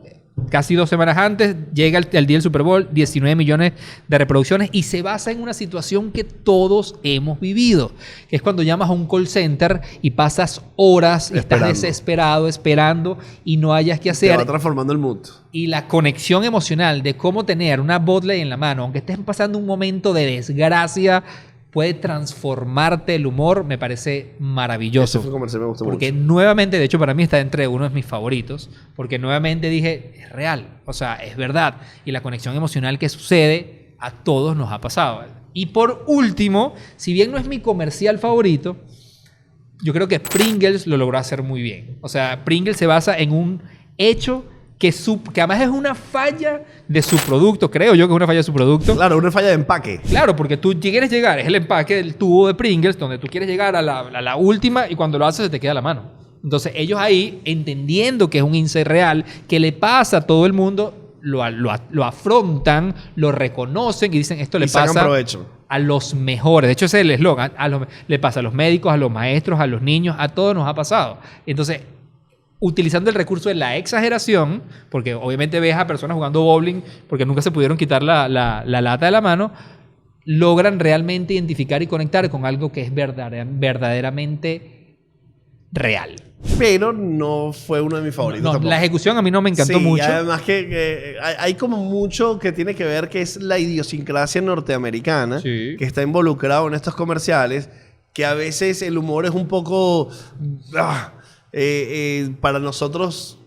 A: casi 2 semanas antes, llega el día del Super Bowl, 19 millones de reproducciones y se basa en una situación que todos hemos vivido, que es cuando llamas a un call center y pasas horas, estás desesperado, esperando y no hayas que hacer.
B: Te va transformando el mood.
A: Y la conexión emocional de cómo tener una Bud Light en la mano, aunque estés pasando un momento de desgracia, puede transformarte el humor, me parece maravilloso.
B: Ese comercial me gustó
A: porque
B: mucho.
A: nuevamente, de hecho para mí está entre uno de mis favoritos, porque nuevamente dije, es real, o sea, es verdad. Y la conexión emocional que sucede a todos nos ha pasado. Y por último, si bien no es mi comercial favorito, yo creo que Pringles lo logró hacer muy bien. O sea, Pringles se basa en un hecho que además es una falla de su producto, creo yo que es una falla de su producto.
B: Claro, una falla de empaque.
A: Claro, porque tú quieres llegar, es el empaque del tubo de Pringles, donde tú quieres llegar a la última y cuando lo haces se te queda la mano. Entonces ellos ahí, entendiendo que es un insight real, que le pasa a todo el mundo, lo afrontan, lo reconocen y dicen esto le pasa a los mejores. De hecho ese es el eslogan, le pasa a los médicos, a los maestros, a los niños, a todos nos ha pasado. Entonces, utilizando el recurso de la exageración, porque obviamente ves a personas jugando bowling porque nunca se pudieron quitar la lata de la mano, logran realmente identificar y conectar con algo que es verdaderamente real.
B: Pero no fue uno de mis favoritos.
A: No, la ejecución a mí no me encantó mucho.
B: Además que hay como mucho que tiene que ver que es la idiosincrasia norteamericana que está involucrado en estos comerciales, que a veces el humor es un poco... para nosotros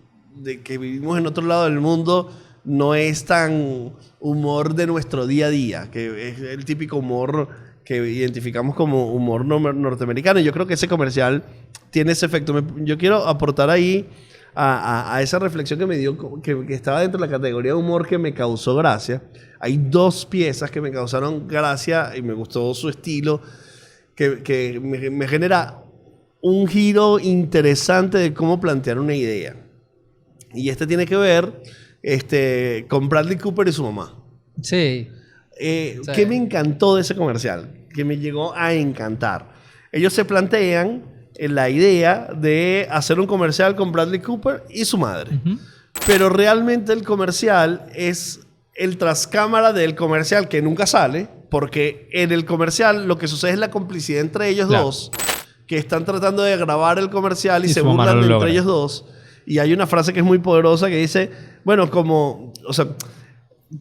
B: que vivimos en otro lado del mundo no es tan humor de nuestro día a día, que es el típico humor que identificamos como humor norteamericano. Y yo creo que ese comercial tiene ese efecto. Yo quiero aportar ahí a esa reflexión que me dio, que estaba dentro de la categoría de humor que me causó gracia. Hay 2 piezas que me causaron gracia y me gustó su estilo, que me genera un giro interesante de cómo plantear una idea. Y tiene que ver con Bradley Cooper y su mamá.
A: Sí.
B: ¿Qué me encantó de ese comercial? Que me llegó a encantar. Ellos se plantean la idea de hacer un comercial con Bradley Cooper y su madre. Uh-huh. Pero realmente el comercial es el trascámara del comercial que nunca sale, porque en el comercial lo que sucede es la complicidad entre ellos dos. que están tratando de grabar el comercial y se
A: su mamá
B: burlan
A: no lo
B: entre
A: logra.
B: ellos dos. Y hay una frase que es muy poderosa que dice, bueno, como, o sea,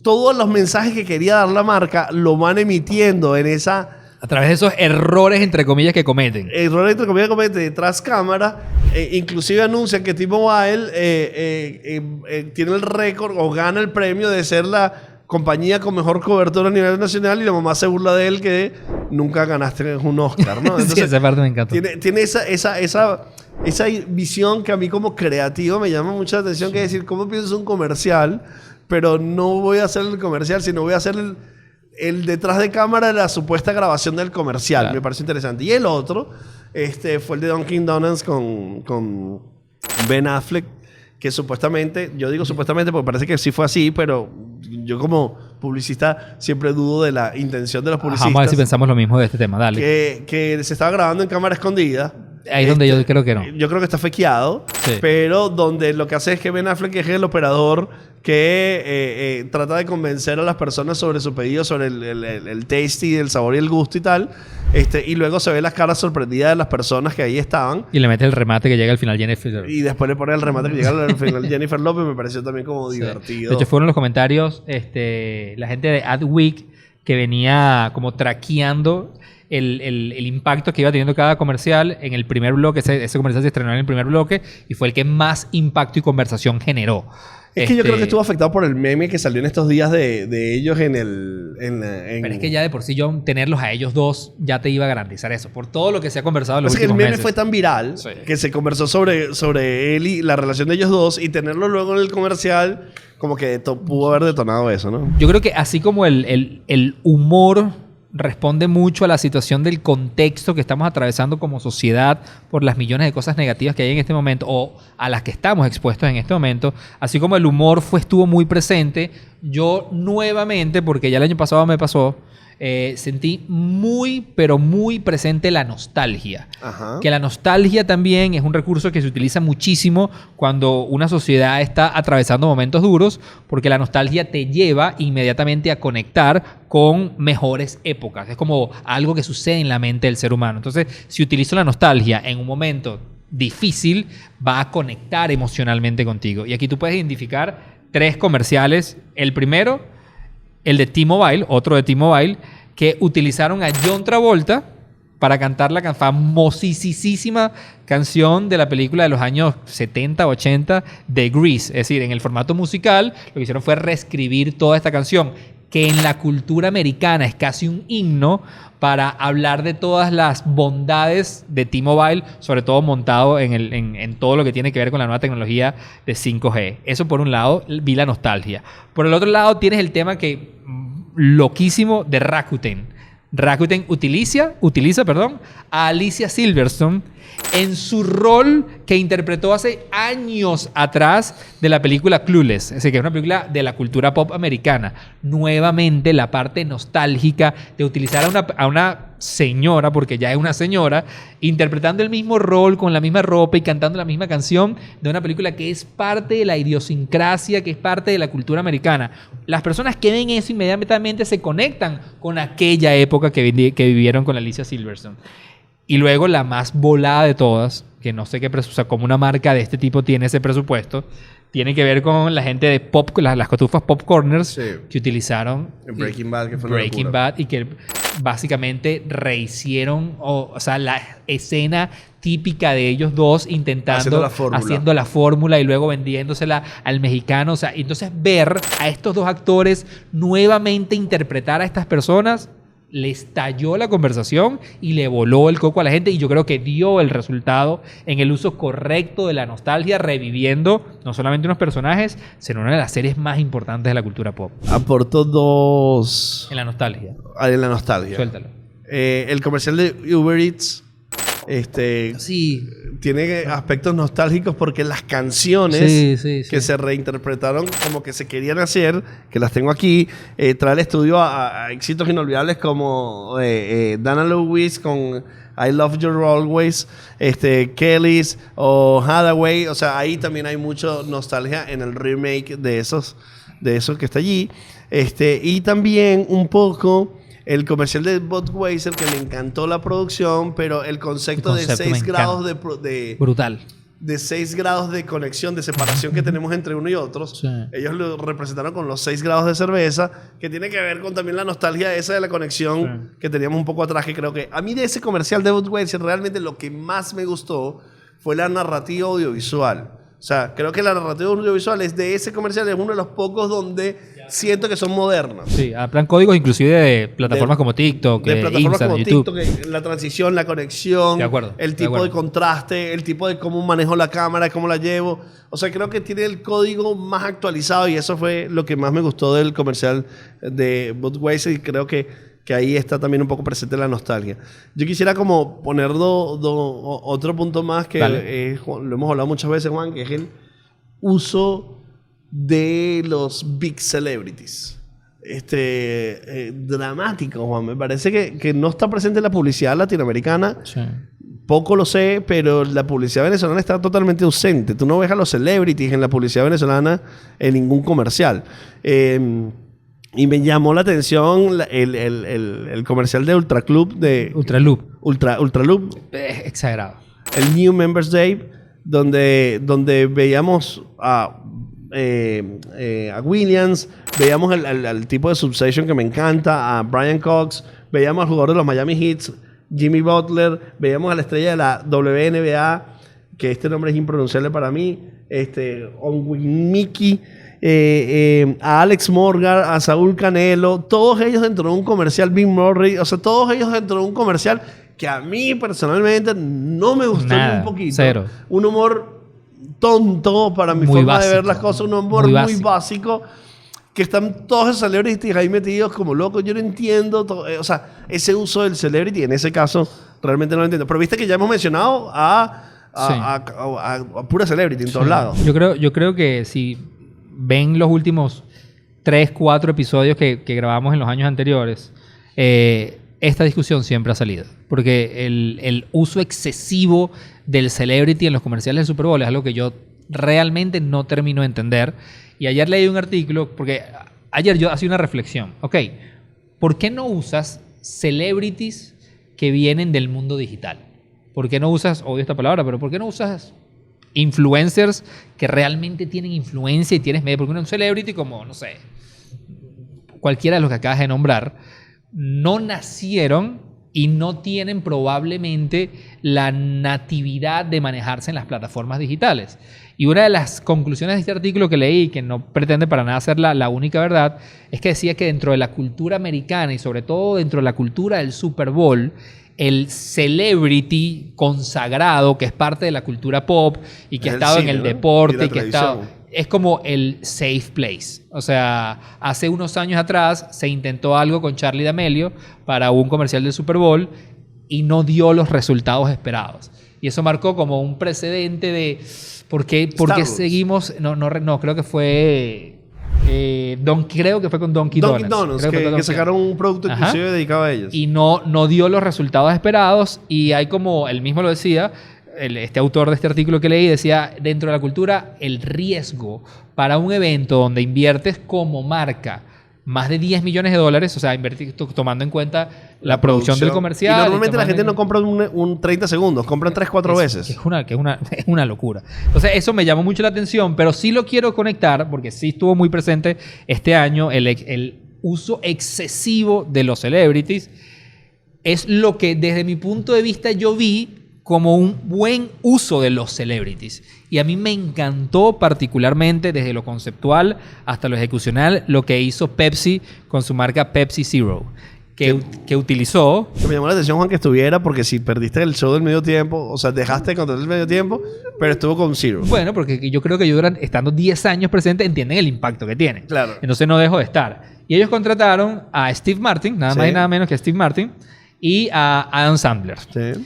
B: todos los mensajes que quería dar la marca lo van emitiendo en esa...
A: A través de esos errores, entre comillas, que cometen.
B: Errores entre comillas comete detrás cámara. Inclusive anuncian que T-Mobile tiene el récord o gana el premio de ser la compañía con mejor cobertura a nivel nacional y la mamá se burla de él que nunca ganaste un Oscar, ¿no?
A: Sí, esa parte me encantó.
B: Tiene esa visión que a mí como creativo me llama mucha atención, que es decir, ¿cómo piensas un comercial? Pero no voy a hacer el comercial, sino voy a hacer el detrás de cámara de la supuesta grabación del comercial. Claro. Me parece interesante. Y el otro fue el de Dunkin' Donuts con Ben Affleck, que supuestamente, yo digo supuestamente porque parece que sí fue así, pero yo como publicista siempre dudo de la intención de los publicistas.
A: Vamos a ver si pensamos lo mismo de este tema, dale.
B: Que se estaba grabando en cámara escondida.
A: Ahí es donde yo creo que no.
B: Yo creo que está fequeado, sí. Pero donde lo que hace es que Ben Affleck es el operador que trata de convencer a las personas sobre su pedido, sobre el tasty, el sabor y el gusto y tal. Y luego se ve las caras sorprendidas de las personas que ahí estaban.
A: Y le mete el remate que llega al final Jennifer.
B: Y después le pone el remate que llega al final Jennifer López. Me pareció también como divertido.
A: De hecho, fueron los comentarios la gente de Adweek que venía como traqueando el impacto que iba teniendo cada comercial en el primer bloque. Ese comercial se estrenó en el primer bloque y fue el que más impacto y conversación generó.
B: Es que yo creo que estuvo afectado por el meme que salió en estos días de ellos Pero
A: es que ya de por sí tenerlos a ellos dos ya te iba a garantizar eso. Por todo lo que se ha conversado en los últimos meses.
B: El meme fue tan viral que se conversó sobre él y la relación de ellos dos, y tenerlo luego en el comercial como que pudo haber detonado eso, ¿no?
A: Yo creo que así como el humor responde mucho a la situación del contexto que estamos atravesando como sociedad por las millones de cosas negativas que hay en este momento o a las que estamos expuestos en este momento, así como el humor estuvo muy presente, yo nuevamente, porque ya el año pasado me pasó, sentí muy, pero muy presente la nostalgia. Ajá. Que la nostalgia también es un recurso que se utiliza muchísimo cuando una sociedad está atravesando momentos duros, porque la nostalgia te lleva inmediatamente a conectar con mejores épocas. Es como algo que sucede en la mente del ser humano. Entonces, si utilizo la nostalgia en un momento difícil, va a conectar emocionalmente contigo. Y aquí tú puedes identificar 3 comerciales. El primero, el de T-Mobile, otro de T-Mobile, que utilizaron a John Travolta para cantar la famosísima canción de la película de los años 70, 80 de Grease. Es decir, en el formato musical, lo que hicieron fue reescribir toda esta canción, que en la cultura americana es casi un himno para hablar de todas las bondades de T-Mobile, sobre todo montado en todo lo que tiene que ver con la nueva tecnología de 5G. Eso por un lado, vi la nostalgia. Por el otro lado, tienes el tema loquísimo de Rakuten. Rakuten utiliza a Alicia Silverstone en su rol que interpretó hace años atrás de la película Clueless. Es decir, que es una película de la cultura pop americana. Nuevamente, la parte nostálgica de utilizar a una señora, porque ya es una señora, interpretando el mismo rol, con la misma ropa y cantando la misma canción de una película que es parte de la idiosincrasia, que es parte de la cultura americana. Las personas que ven eso inmediatamente se conectan con aquella época que vivieron con Alicia Silverstone. Y luego la más volada de todas, que no sé qué presupuesto, o sea, como una marca de este tipo tiene ese presupuesto, tiene que ver con la gente de las cotufas Popcorners, sí, que utilizaron
B: Breaking Bad, que fue
A: Breaking Bad, y que básicamente rehicieron, o sea, la escena típica de ellos dos intentando, haciendo la fórmula y luego vendiéndosela al mexicano. O sea, entonces ver a estos dos actores nuevamente interpretar a estas personas, le estalló la conversación y le voló el coco a la gente, y yo creo que dio el resultado en el uso correcto de la nostalgia, reviviendo no solamente unos personajes, sino una de las series más importantes de la cultura pop.
B: Aportó 2...
A: En la nostalgia.
B: En la nostalgia.
A: Suéltalo.
B: El comercial de Uber Eats
A: sí,
B: tiene aspectos nostálgicos porque las canciones que se reinterpretaron como que se querían hacer, que las tengo aquí, trae el estudio a éxitos inolvidables como Dana Lewis con I Love You Always, Kellys o Hathaway. O sea, ahí también hay mucha nostalgia en el remake de eso que está allí. Y también un poco el comercial de Budweiser, que me encantó la producción, pero el concepto de 6 grados de
A: brutal.
B: De 6 grados de conexión, de separación que tenemos entre uno y otro.
A: Sí.
B: Ellos lo representaron con los 6 grados de cerveza, que tiene que ver con también la nostalgia esa de la conexión que teníamos un poco atrás, que creo que a mí de ese comercial de Budweiser realmente lo que más me gustó fue la narrativa audiovisual. O sea, creo que la narrativa audiovisual es de ese comercial, es uno de los pocos donde siento que son modernos.
A: Sí, plan códigos inclusive de plataformas como TikTok,
B: de plataformas
A: Instagram,
B: como
A: YouTube.
B: TikTok, la transición, la conexión,
A: De acuerdo,
B: el tipo de contraste, el tipo de cómo manejo la cámara, cómo la llevo. O sea, creo que tiene el código más actualizado y eso fue lo que más me gustó del comercial de Budweiser y creo que ahí está también un poco presente la nostalgia. Yo quisiera como poner otro punto más que lo hemos hablado muchas veces, Juan, que es el uso de los big celebrities. Dramático, Juan. Me parece que no está presente en la publicidad latinoamericana. Sí. Poco lo sé, pero la publicidad venezolana está totalmente ausente. Tú no ves a los celebrities en la publicidad venezolana en ningún comercial. Y me llamó la atención el comercial de Ultra Club de... Ultraloop.
A: Exagerado.
B: El New Members Day, donde veíamos a Williams, veíamos al tipo de Substation que me encanta, a Brian Cox, veíamos al jugador de los Miami Heat, Jimmy Butler, veíamos a la estrella de la WNBA, que este nombre es impronunciable para mí, Onwiniki, a Alex Morgan, a Saúl Canelo, todos ellos dentro de un comercial, Bill Murray, o sea, todos ellos dentro de un comercial que a mí personalmente no me gustó ni un poquito.
A: Cero.
B: Un humor tonto para mi forma de ver las cosas, un humor muy básico, que están todos esos celebrities ahí metidos como locos. Yo no entiendo, o sea, ese uso del celebrity, en ese caso, realmente no lo entiendo. Pero viste que ya hemos mencionado a pura celebrity en todos lados.
A: Yo creo que si ven los últimos 3, 4 episodios que grabamos en los años anteriores, esta discusión siempre ha salido. Porque el uso excesivo del celebrity en los comerciales del Super Bowl es algo que yo realmente no termino de entender. Y ayer leí un artículo, porque ayer yo hacía una reflexión. Ok, ¿por qué no usas celebrities que vienen del mundo digital? ¿Por qué no usas, odio esta palabra, pero por qué no usas influencers que realmente tienen influencia y tienes medio? Porque un celebrity como, no sé, cualquiera de los que acabas de nombrar, no nacieron y no tienen probablemente la natividad de manejarse en las plataformas digitales. Y una de las conclusiones de este artículo que leí, que no pretende para nada ser la única verdad, es que decía que dentro de la cultura americana y sobre todo dentro de la cultura del Super Bowl, el celebrity consagrado, que es parte de la cultura pop y que ha estado en el deporte y que ha estado, es como el safe place. O sea, hace unos años atrás se intentó algo con Charli D'Amelio para un comercial del Super Bowl y no dio los resultados esperados. Y eso marcó como un precedente de por qué seguimos... No, creo que fue... creo que fue con Dunkin' Donuts.
B: Que sacaron un producto exclusivo dedicado a ellos.
A: Y no dio los resultados esperados. Y hay como, él mismo lo decía, este autor de este artículo que leí decía, dentro de la cultura, el riesgo para un evento donde inviertes como marca más de $10 millones, o sea, invertir tomando en cuenta la producción del comercial.
B: Y normalmente la gente no compra un 30 segundos, compran 3-4 veces.
A: Es una locura. Entonces, eso me llamó mucho la atención, pero sí lo quiero conectar, porque sí estuvo muy presente este año el uso excesivo de los celebrities. Es lo que desde mi punto de vista yo vi como un buen uso de los celebrities. Y a mí me encantó particularmente desde lo conceptual hasta lo ejecucional lo que hizo Pepsi con su marca Pepsi Zero. Que utilizó...
B: Me llamó la atención, Juan, que estuviera, porque si perdiste el show del medio tiempo, o sea, dejaste de controlar el medio tiempo, pero estuvo con Zero.
A: Bueno, porque yo creo que ellos estando 10 años presentes entienden el impacto que tiene.
B: Claro.
A: Entonces no dejó de estar. Y ellos contrataron a Steve Martin, nada más y nada menos que Steve Martin, y a Adam Sandler.
B: Sí.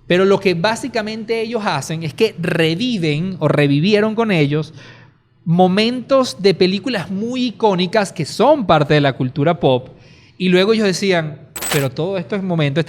A: Pero lo que básicamente ellos hacen es que reviven o revivieron con ellos momentos de películas muy icónicas que son parte de la cultura pop. Y luego ellos decían, pero todo esto es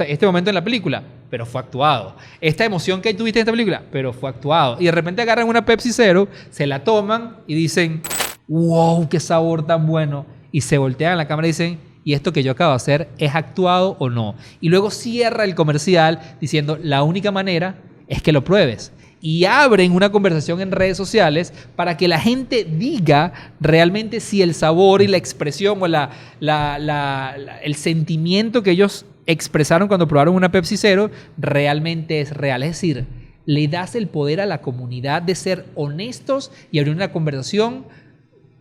A: este momento en la película, pero fue actuado. Esta emoción que tuviste en esta película, pero fue actuado. Y de repente agarran una Pepsi Zero, se la toman y dicen, wow, qué sabor tan bueno. Y se voltean a la cámara y dicen, y esto que yo acabo de hacer es actuado o no. Y luego cierra el comercial diciendo, la única manera es que lo pruebes. Y abren una conversación en redes sociales para que la gente diga realmente si el sabor y la expresión o el sentimiento que ellos expresaron cuando probaron una Pepsi Zero realmente es real. Es decir, le das el poder a la comunidad de ser honestos y abrir una conversación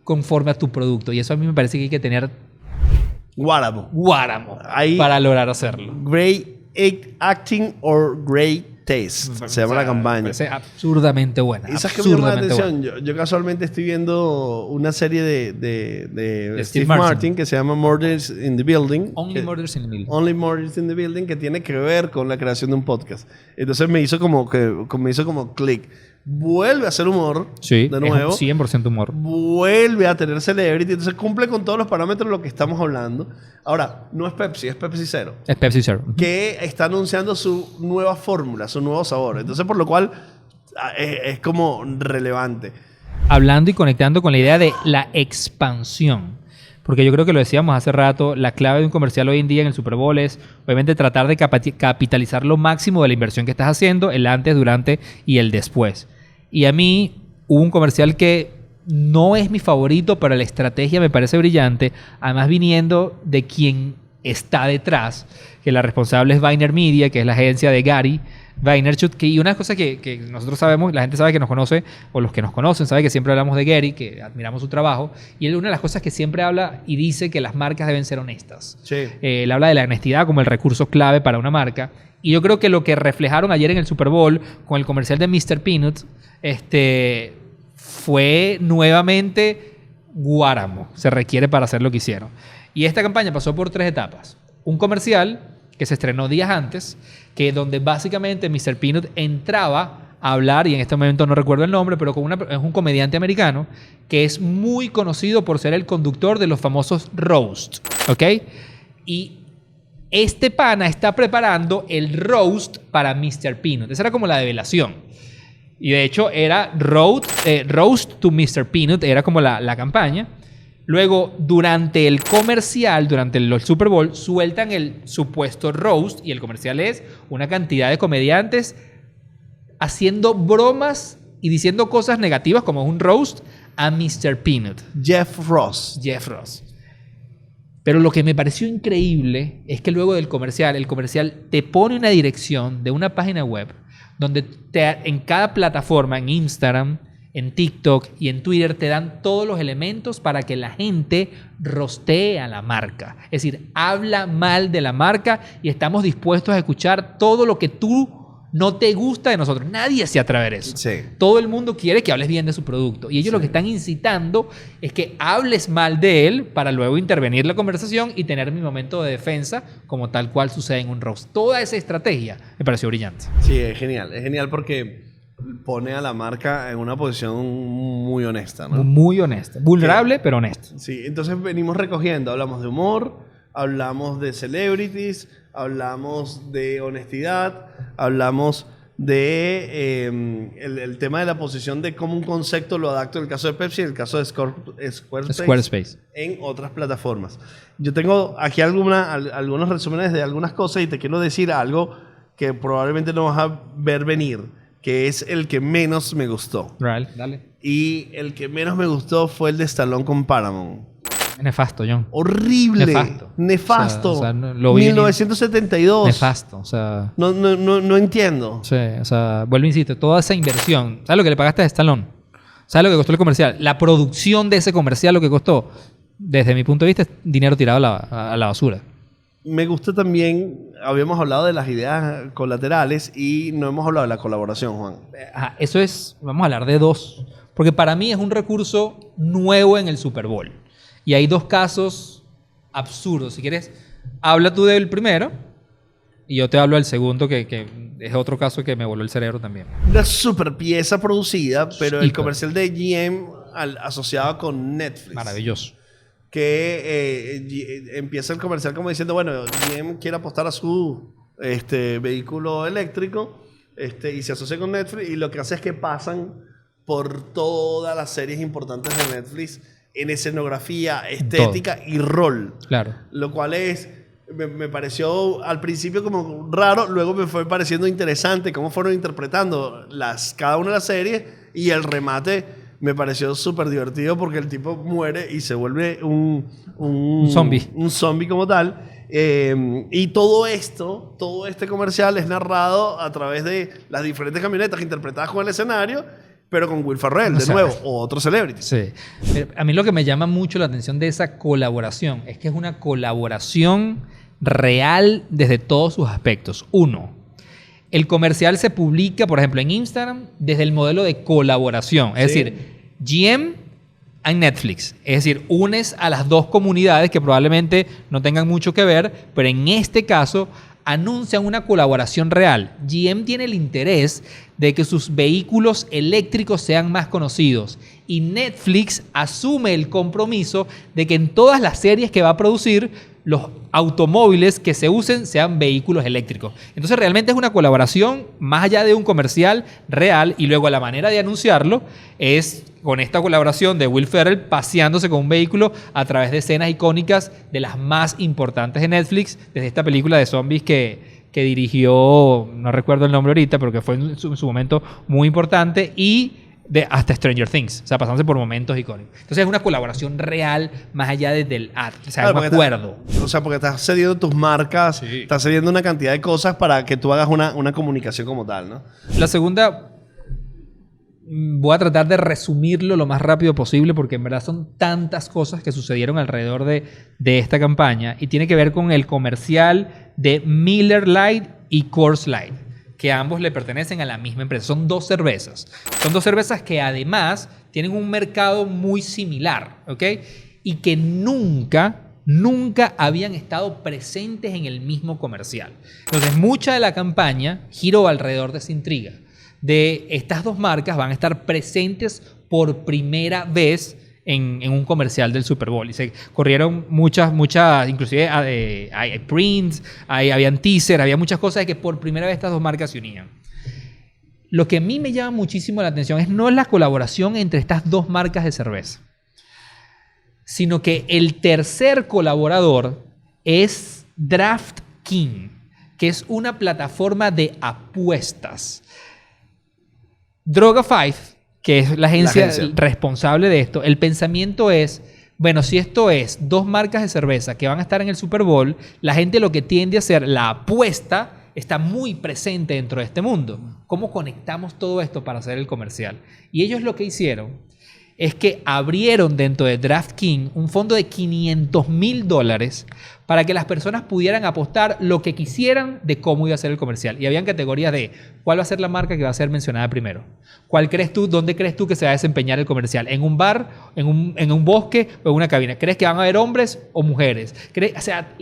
A: conforme a tu producto. Y eso a mí me parece que hay que tener
B: Guáramo. Ahí,
A: para lograr hacerlo.
B: Great acting or great taste. Se llama la campaña.
A: Me parece absurdamente buena.
B: ¿Y sabes qué me llama la atención? Yo casualmente estoy viendo una serie de Steve Martin que se llama Murders in the Building.
A: Only Murders in the Building.
B: Only Murders in the Building, que tiene que ver con la creación de un podcast. Entonces me hizo como click. Vuelve a hacer humor
A: sí,
B: de nuevo.
A: Es 100% humor.
B: Vuelve a tener celebrity. Entonces cumple con todos los parámetros de lo que estamos hablando. Ahora, no es Pepsi, es Pepsi Zero.
A: Es Pepsi Zero.
B: Que está anunciando su nueva fórmula, su nuevo sabor. Entonces, por lo cual, es como relevante.
A: Hablando y conectando con la idea de la expansión. Porque yo creo que lo decíamos hace rato, la clave de un comercial hoy en día en el Super Bowl es obviamente tratar de capitalizar lo máximo de la inversión que estás haciendo, el antes, durante y el después. Y a mí hubo un comercial que no es mi favorito, pero la estrategia me parece brillante, además viniendo de quien está detrás, que la responsable es Vayner Media, que es la agencia de Gary Vaynerchuk, y una cosa que nosotros sabemos, la gente sabe que nos conoce, o los que nos conocen saben que siempre hablamos de Gary, que admiramos su trabajo, y él una de las cosas que siempre habla y dice que las marcas deben ser honestas. Sí. Él habla de la honestidad como el recurso clave para una marca, y yo creo que lo que reflejaron ayer en el Super Bowl con el comercial de Mr. Peanut fue nuevamente Guáramo, se requiere para hacer lo que hicieron. Y esta campaña pasó por 3 etapas. Un comercial que se estrenó días antes, que donde básicamente Mr. Peanut entraba a hablar, y en este momento no recuerdo el nombre, pero es un comediante americano que es muy conocido por ser el conductor de los famosos roast, ¿ok? Y este pana está preparando el roast para Mr. Peanut. Esa era como la develación. Y de hecho era Roast to Mr. Peanut, era como la campaña. Luego, durante el comercial, durante el Super Bowl, sueltan el supuesto roast, y el comercial es una cantidad de comediantes haciendo bromas y diciendo cosas negativas, como un roast, a Mr. Peanut.
B: Jeff Ross.
A: Pero lo que me pareció increíble es que luego del comercial, el comercial te pone una dirección de una página web donde en cada plataforma, en Instagram, en TikTok y en Twitter, te dan todos los elementos para que la gente rostee a la marca. Es decir, habla mal de la marca y estamos dispuestos a escuchar todo lo que tú no te gusta de nosotros. Nadie se atreve a ver eso.
B: Sí.
A: Todo el mundo quiere que hables bien de su producto. Y ellos lo que están incitando es que hables mal de él para luego intervenir la conversación y tener mi momento de defensa, como tal cual sucede en un roast. Toda esa estrategia me pareció brillante.
B: Sí, es genial. Es genial porque pone a la marca en una posición muy honesta, ¿no?
A: Muy honesta. Vulnerable, pero honesta.
B: Sí, entonces venimos recogiendo. Hablamos de humor, hablamos de celebrities, hablamos de honestidad, hablamos de el tema de la posición de cómo un concepto lo adapto en el caso de Pepsi y en el caso de Squarespace en otras plataformas. Yo tengo aquí algunos resúmenes de algunas cosas y te quiero decir algo que probablemente no vas a ver venir, que es el que menos me gustó.
A: Right, dale.
B: Y el que menos me gustó fue el de Stallone con Paramount.
A: Nefasto, John.
B: Horrible. Nefasto. O sea, lo vi 1972.
A: Nefasto, o sea...
B: No entiendo.
A: Sí, o sea, vuelvo, insisto, toda esa inversión. ¿Sabes lo que le pagaste a Stallone? ¿Sabes lo que costó el comercial? La producción de ese comercial, lo que costó, desde mi punto de vista, es dinero tirado a la basura.
B: Me gusta también, habíamos hablado de las ideas colaterales y no hemos hablado de la colaboración, Juan.
A: Eso es, vamos a hablar de 2. Porque para mí es un recurso nuevo en el Super Bowl. Y hay 2 casos absurdos. Si quieres, habla tú del primero y yo te hablo del segundo, que es otro caso que me voló el cerebro también.
B: Una super pieza producida, pero el comercial de GM asociado con Netflix.
A: Maravilloso.
B: Que empieza el comercial como diciendo, bueno, GM quiere apostar a su vehículo eléctrico y se asocia con Netflix, y lo que hace es que pasan por todas las series importantes de Netflix en escenografía, estética y rol.
A: Claro.
B: Lo cual me pareció al principio como raro, luego me fue pareciendo interesante cómo fueron interpretando cada una de las series, y el remate me pareció súper divertido porque el tipo muere y se vuelve un
A: zombie.
B: Un zombie como tal. Y todo este comercial es narrado a través de las diferentes camionetas interpretadas con el escenario, pero con Will Ferrell, de nuevo, o otro celebrity.
A: Sí. A mí lo que me llama mucho la atención de esa colaboración es que es una colaboración real desde todos sus aspectos. Uno, el comercial se publica, por ejemplo, en Instagram desde el modelo de colaboración. Es decir, GM en Netflix. Es decir, unes a las dos comunidades que probablemente no tengan mucho que ver, pero en este caso anuncian una colaboración real. GM tiene el interés de que sus vehículos eléctricos sean más conocidos, y Netflix asume el compromiso de que en todas las series que va a producir, los automóviles que se usen sean vehículos eléctricos. Entonces realmente es una colaboración más allá de un comercial real, y luego la manera de anunciarlo es con esta colaboración de Will Ferrell paseándose con un vehículo a través de escenas icónicas de las más importantes de Netflix, desde esta película de zombies que dirigió, no recuerdo el nombre ahorita, pero que fue en su momento muy importante, y hasta Stranger Things, o sea, pasándose por momentos icónicos. Entonces es una colaboración real más allá del art, o sea,
B: claro,
A: un acuerdo.
B: Porque estás cediendo tus marcas, estás cediendo una cantidad de cosas para que tú hagas una comunicación como tal, ¿no?
A: La segunda, voy a tratar de resumirlo lo más rápido posible porque en verdad son tantas cosas que sucedieron alrededor de esta campaña, y tiene que ver con el comercial de Miller Lite y Coors Light, que ambos le pertenecen a la misma empresa. Son dos cervezas. Son dos cervezas que además tienen un mercado muy similar, ¿ok? Y que nunca habían estado presentes en el mismo comercial. Entonces, mucha de la campaña giró alrededor de esa intriga. De estas dos marcas van a estar presentes por primera vez en un comercial del Super Bowl. Y se corrieron muchas, inclusive hay prints, habían teaser, había muchas cosas de que por primera vez estas dos marcas se unían. Lo que a mí me llama muchísimo la atención no es la colaboración entre estas dos marcas de cerveza, sino que el tercer colaborador es DraftKings, que es una plataforma de apuestas. Droga5, que es la agencia responsable de esto, el pensamiento es, bueno, si esto es dos marcas de cerveza que van a estar en el Super Bowl, la gente lo que tiende a hacer, la apuesta, está muy presente dentro de este mundo. ¿Cómo conectamos todo esto para hacer el comercial? Y ellos lo que hicieron es que abrieron dentro de DraftKings un fondo de $500,000 para que las personas pudieran apostar lo que quisieran de cómo iba a ser el comercial. Y habían categorías de cuál va a ser la marca que va a ser mencionada primero. ¿Dónde crees tú que se va a desempeñar el comercial? ¿En un bar, en un bosque o en una cabina? ¿Crees que van a haber hombres o mujeres? O sea,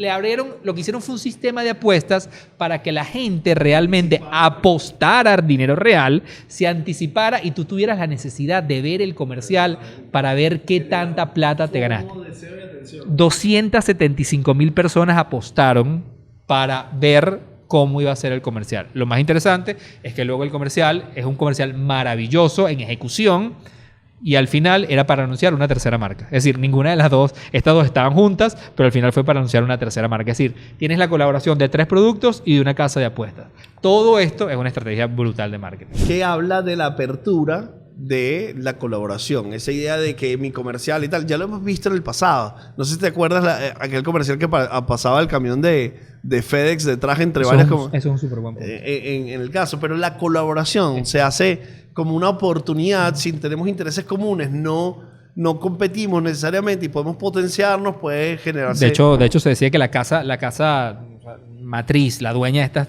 A: lo que hicieron fue un sistema de apuestas para que la gente realmente apostara dinero real, se anticipara y tú tuvieras la necesidad de ver el comercial para ver qué tanta plata te ganaste. 275,000 personas apostaron para ver cómo iba a ser el comercial. Lo más interesante es que luego el comercial es un comercial maravilloso en ejecución, y al final era para anunciar una tercera marca. Es decir, ninguna de las dos, estas dos estaban juntas, pero al final fue para anunciar una tercera marca. Es decir, tienes la colaboración de 3 productos y de una casa de apuestas. Todo esto es una estrategia brutal de marketing.
B: Que habla de la apertura de la colaboración, esa idea de que mi comercial y tal, ya lo hemos visto en el pasado. No sé si te acuerdas aquel comercial que pasaba el camión de FedEx detrás entre varias...
A: Eso es un súper buen punto.
B: En el caso, pero la colaboración se hace como una oportunidad, si tenemos intereses comunes, no competimos necesariamente y podemos potenciarnos, puede generarse...
A: De hecho se decía que la casa matriz, la dueña de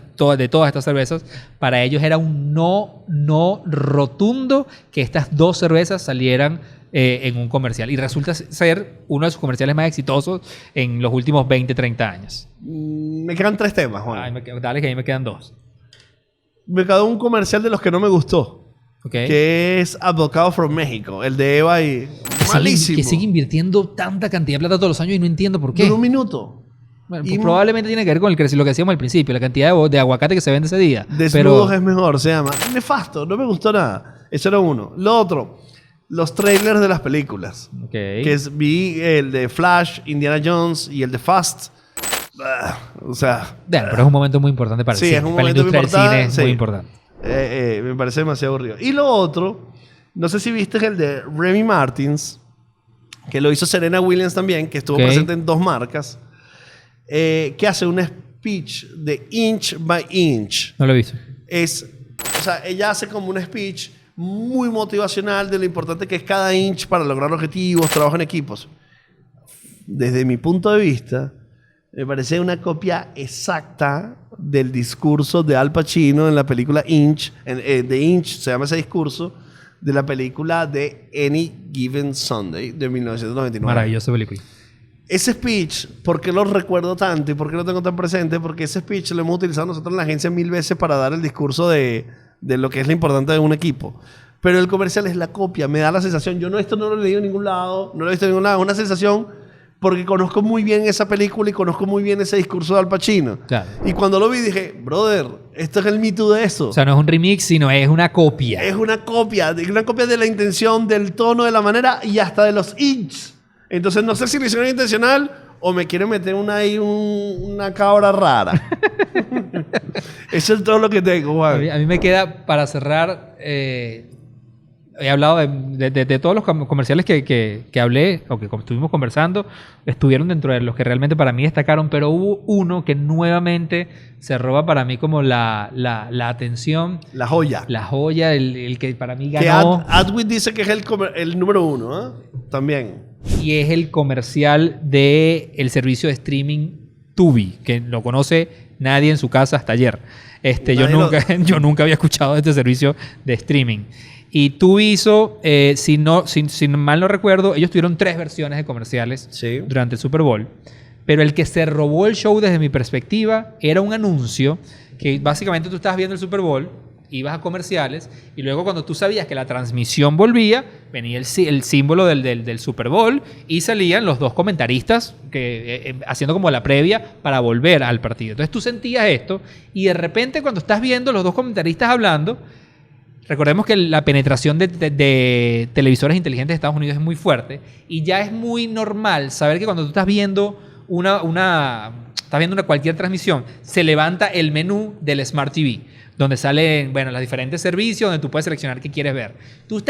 A: todas estas cervezas, para ellos era un no rotundo que estas dos cervezas salieran en un comercial. Y resulta ser uno de sus comerciales más exitosos en los últimos 20, 30 años.
B: Me quedan 3 temas, Juan.
A: Dale, que a mí me quedan 2.
B: Me quedó un comercial de los que no me gustó.
A: Okay.
B: Que es Avocado from México, el de Eva y... Malísimo.
A: Que sigue invirtiendo tanta cantidad de plata todos los años y no entiendo por qué.
B: Duró un minuto.
A: Bueno, pues probablemente tiene que ver con lo que decíamos al principio, la cantidad de aguacate que se vende ese día.
B: Desnudos es mejor, se llama. Nefasto, no me gustó nada. Eso era uno. Lo otro, los trailers de las películas.
A: Okay.
B: Vi el de Flash, Indiana Jones y el de Fast. O sea...
A: Bueno, pero es un momento muy importante para el cine.
B: Es un
A: para la
B: momento
A: industria del cine es
B: sí.
A: muy importante.
B: Me parece demasiado aburrido. Y lo otro, no sé si viste el de Remy Martins, que lo hizo Serena Williams también, que estuvo presente en 2 marcas, que hace un speech de inch by inch.
A: No lo he visto.
B: O sea, ella hace como un speech muy motivacional de lo importante que es cada inch para lograr objetivos, trabajo en equipos. Desde mi punto de vista, me parece una copia exacta del discurso de Al Pacino en la película Inch. De Inch se llama ese discurso, de la película de Any Given Sunday de 1999.
A: Maravillosa película.
B: Ese speech, ¿por qué lo recuerdo tanto y por qué lo tengo tan presente? Porque ese speech lo hemos utilizado nosotros en la agencia 1000 veces para dar el discurso de lo que es lo importante de un equipo. Pero el comercial es la copia. Me da la sensación, esto no lo he leído en ningún lado, no lo he visto en ningún lado. Es una sensación porque conozco muy bien esa película y conozco muy bien ese discurso de Al Pacino.
A: Claro.
B: Y cuando lo vi dije, brother, esto es el Me Too de eso.
A: O sea, no es un remix, sino es una copia.
B: Es una copia de la intención, del tono, de la manera y hasta de los inch. Entonces no sé si lo hicieron intencional o me quieren meter una cabra rara. Eso es todo lo que tengo, Juan.
A: A mí me queda, para cerrar, he hablado de todos los comerciales que hablé o que estuvimos conversando, estuvieron dentro de los que realmente para mí destacaron, pero hubo uno que nuevamente se roba para mí como la atención.
B: La joya.
A: La joya, el que para mí
B: Que
A: ganó.
B: Adwit dice que es el número 1, ¿eh? También.
A: Y es el comercial del servicio de streaming Tubi, que lo conoce nadie en su casa hasta ayer. Yo nunca había escuchado de este servicio de streaming. Y Tubi hizo, si mal no recuerdo, ellos tuvieron 3 versiones de comerciales durante el Super Bowl. Pero el que se robó el show desde mi perspectiva era un anuncio que básicamente tú estabas viendo el Super Bowl, ibas a comerciales y luego cuando tú sabías que la transmisión volvía, venía el símbolo del Super Bowl y salían los 2 comentaristas haciendo como la previa para volver al partido. Entonces tú sentías esto y de repente cuando estás viendo los 2 comentaristas hablando, recordemos que la penetración de televisores inteligentes de Estados Unidos es muy fuerte y ya es muy normal saber que cuando tú estás viendo cualquier transmisión, se levanta el menú del Smart TV, donde salen los diferentes servicios, donde tú puedes seleccionar qué quieres ver. Tú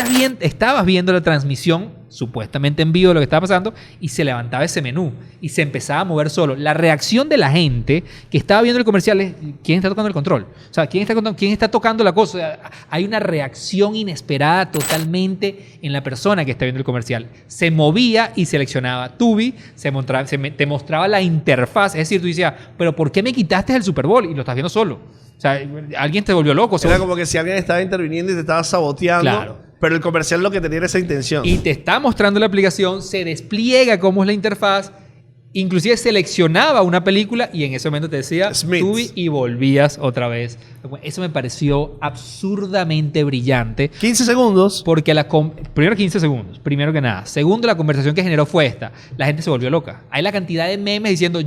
A: estabas viendo la transmisión, supuestamente en vivo de lo que estaba pasando, y se levantaba ese menú y se empezaba a mover solo. La reacción de la gente que estaba viendo el comercial es, ¿quién está tocando el control? O sea, ¿quién está tocando la cosa? O sea, hay una reacción inesperada totalmente en la persona que está viendo el comercial. Se movía y seleccionaba Tubi, te mostraba la interfaz. Es decir, tú decías, ¿pero por qué me quitaste el Super Bowl? Y lo estás viendo solo. O sea, alguien te volvió loco.
B: Era como que si alguien estaba interviniendo y te estaba saboteando.
A: Claro.
B: Pero el comercial lo que tenía era esa intención.
A: Y te está mostrando la aplicación, se despliega cómo es la interfaz. Inclusive seleccionaba una película y en ese momento te decía Tubi y volvías otra vez. Eso me pareció absurdamente brillante.
B: 15 segundos.
A: Porque primero 15 segundos, primero que nada. Segundo, la conversación que generó fue esta. La gente se volvió loca. Hay la cantidad de memes diciendo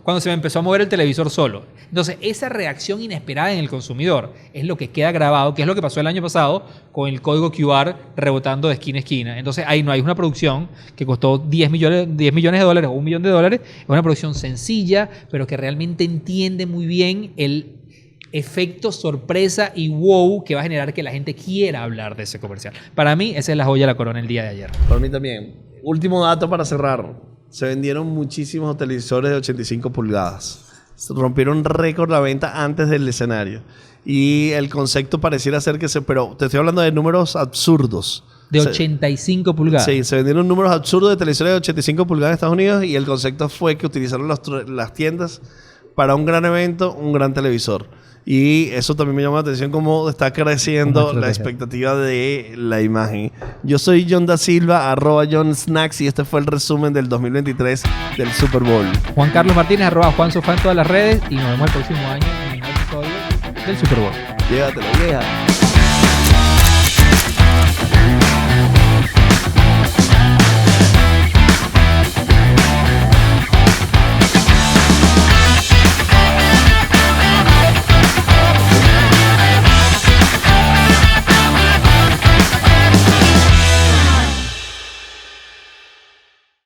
A: cuando se me empezó a mover el televisor solo. Entonces, esa reacción inesperada en el consumidor es lo que queda grabado, que es lo que pasó el año pasado con el código QR rebotando de esquina a esquina. Entonces, ahí no hay una producción que costó 10 millones de dólares o $1 millón. Es una producción sencilla, pero que realmente entiende muy bien el efecto sorpresa y wow que va a generar que la gente quiera hablar de ese comercial. Para mí, esa es la joya de la corona el día de ayer.
B: Para mí también. Último dato para cerrar. Se vendieron muchísimos televisores de 85 pulgadas. Se rompieron récord la venta antes del escenario. Y el concepto pareciera ser pero te estoy hablando de números absurdos.
A: De 85 pulgadas.
B: Sí, se vendieron números absurdos de televisores de 85 pulgadas en Estados Unidos y el concepto fue que utilizaron las tiendas para un gran evento, un gran televisor. Y eso también me llama la atención cómo está creciendo la expectativa de la imagen. Yo soy John Da Silva, @JohnSnacks, y este fue el resumen del 2023 del Super Bowl.
A: Juan Carlos Martínez, @JuanSofá en todas las redes, y nos vemos el próximo año en un episodio del Super Bowl.
B: Llévatelo, vieja.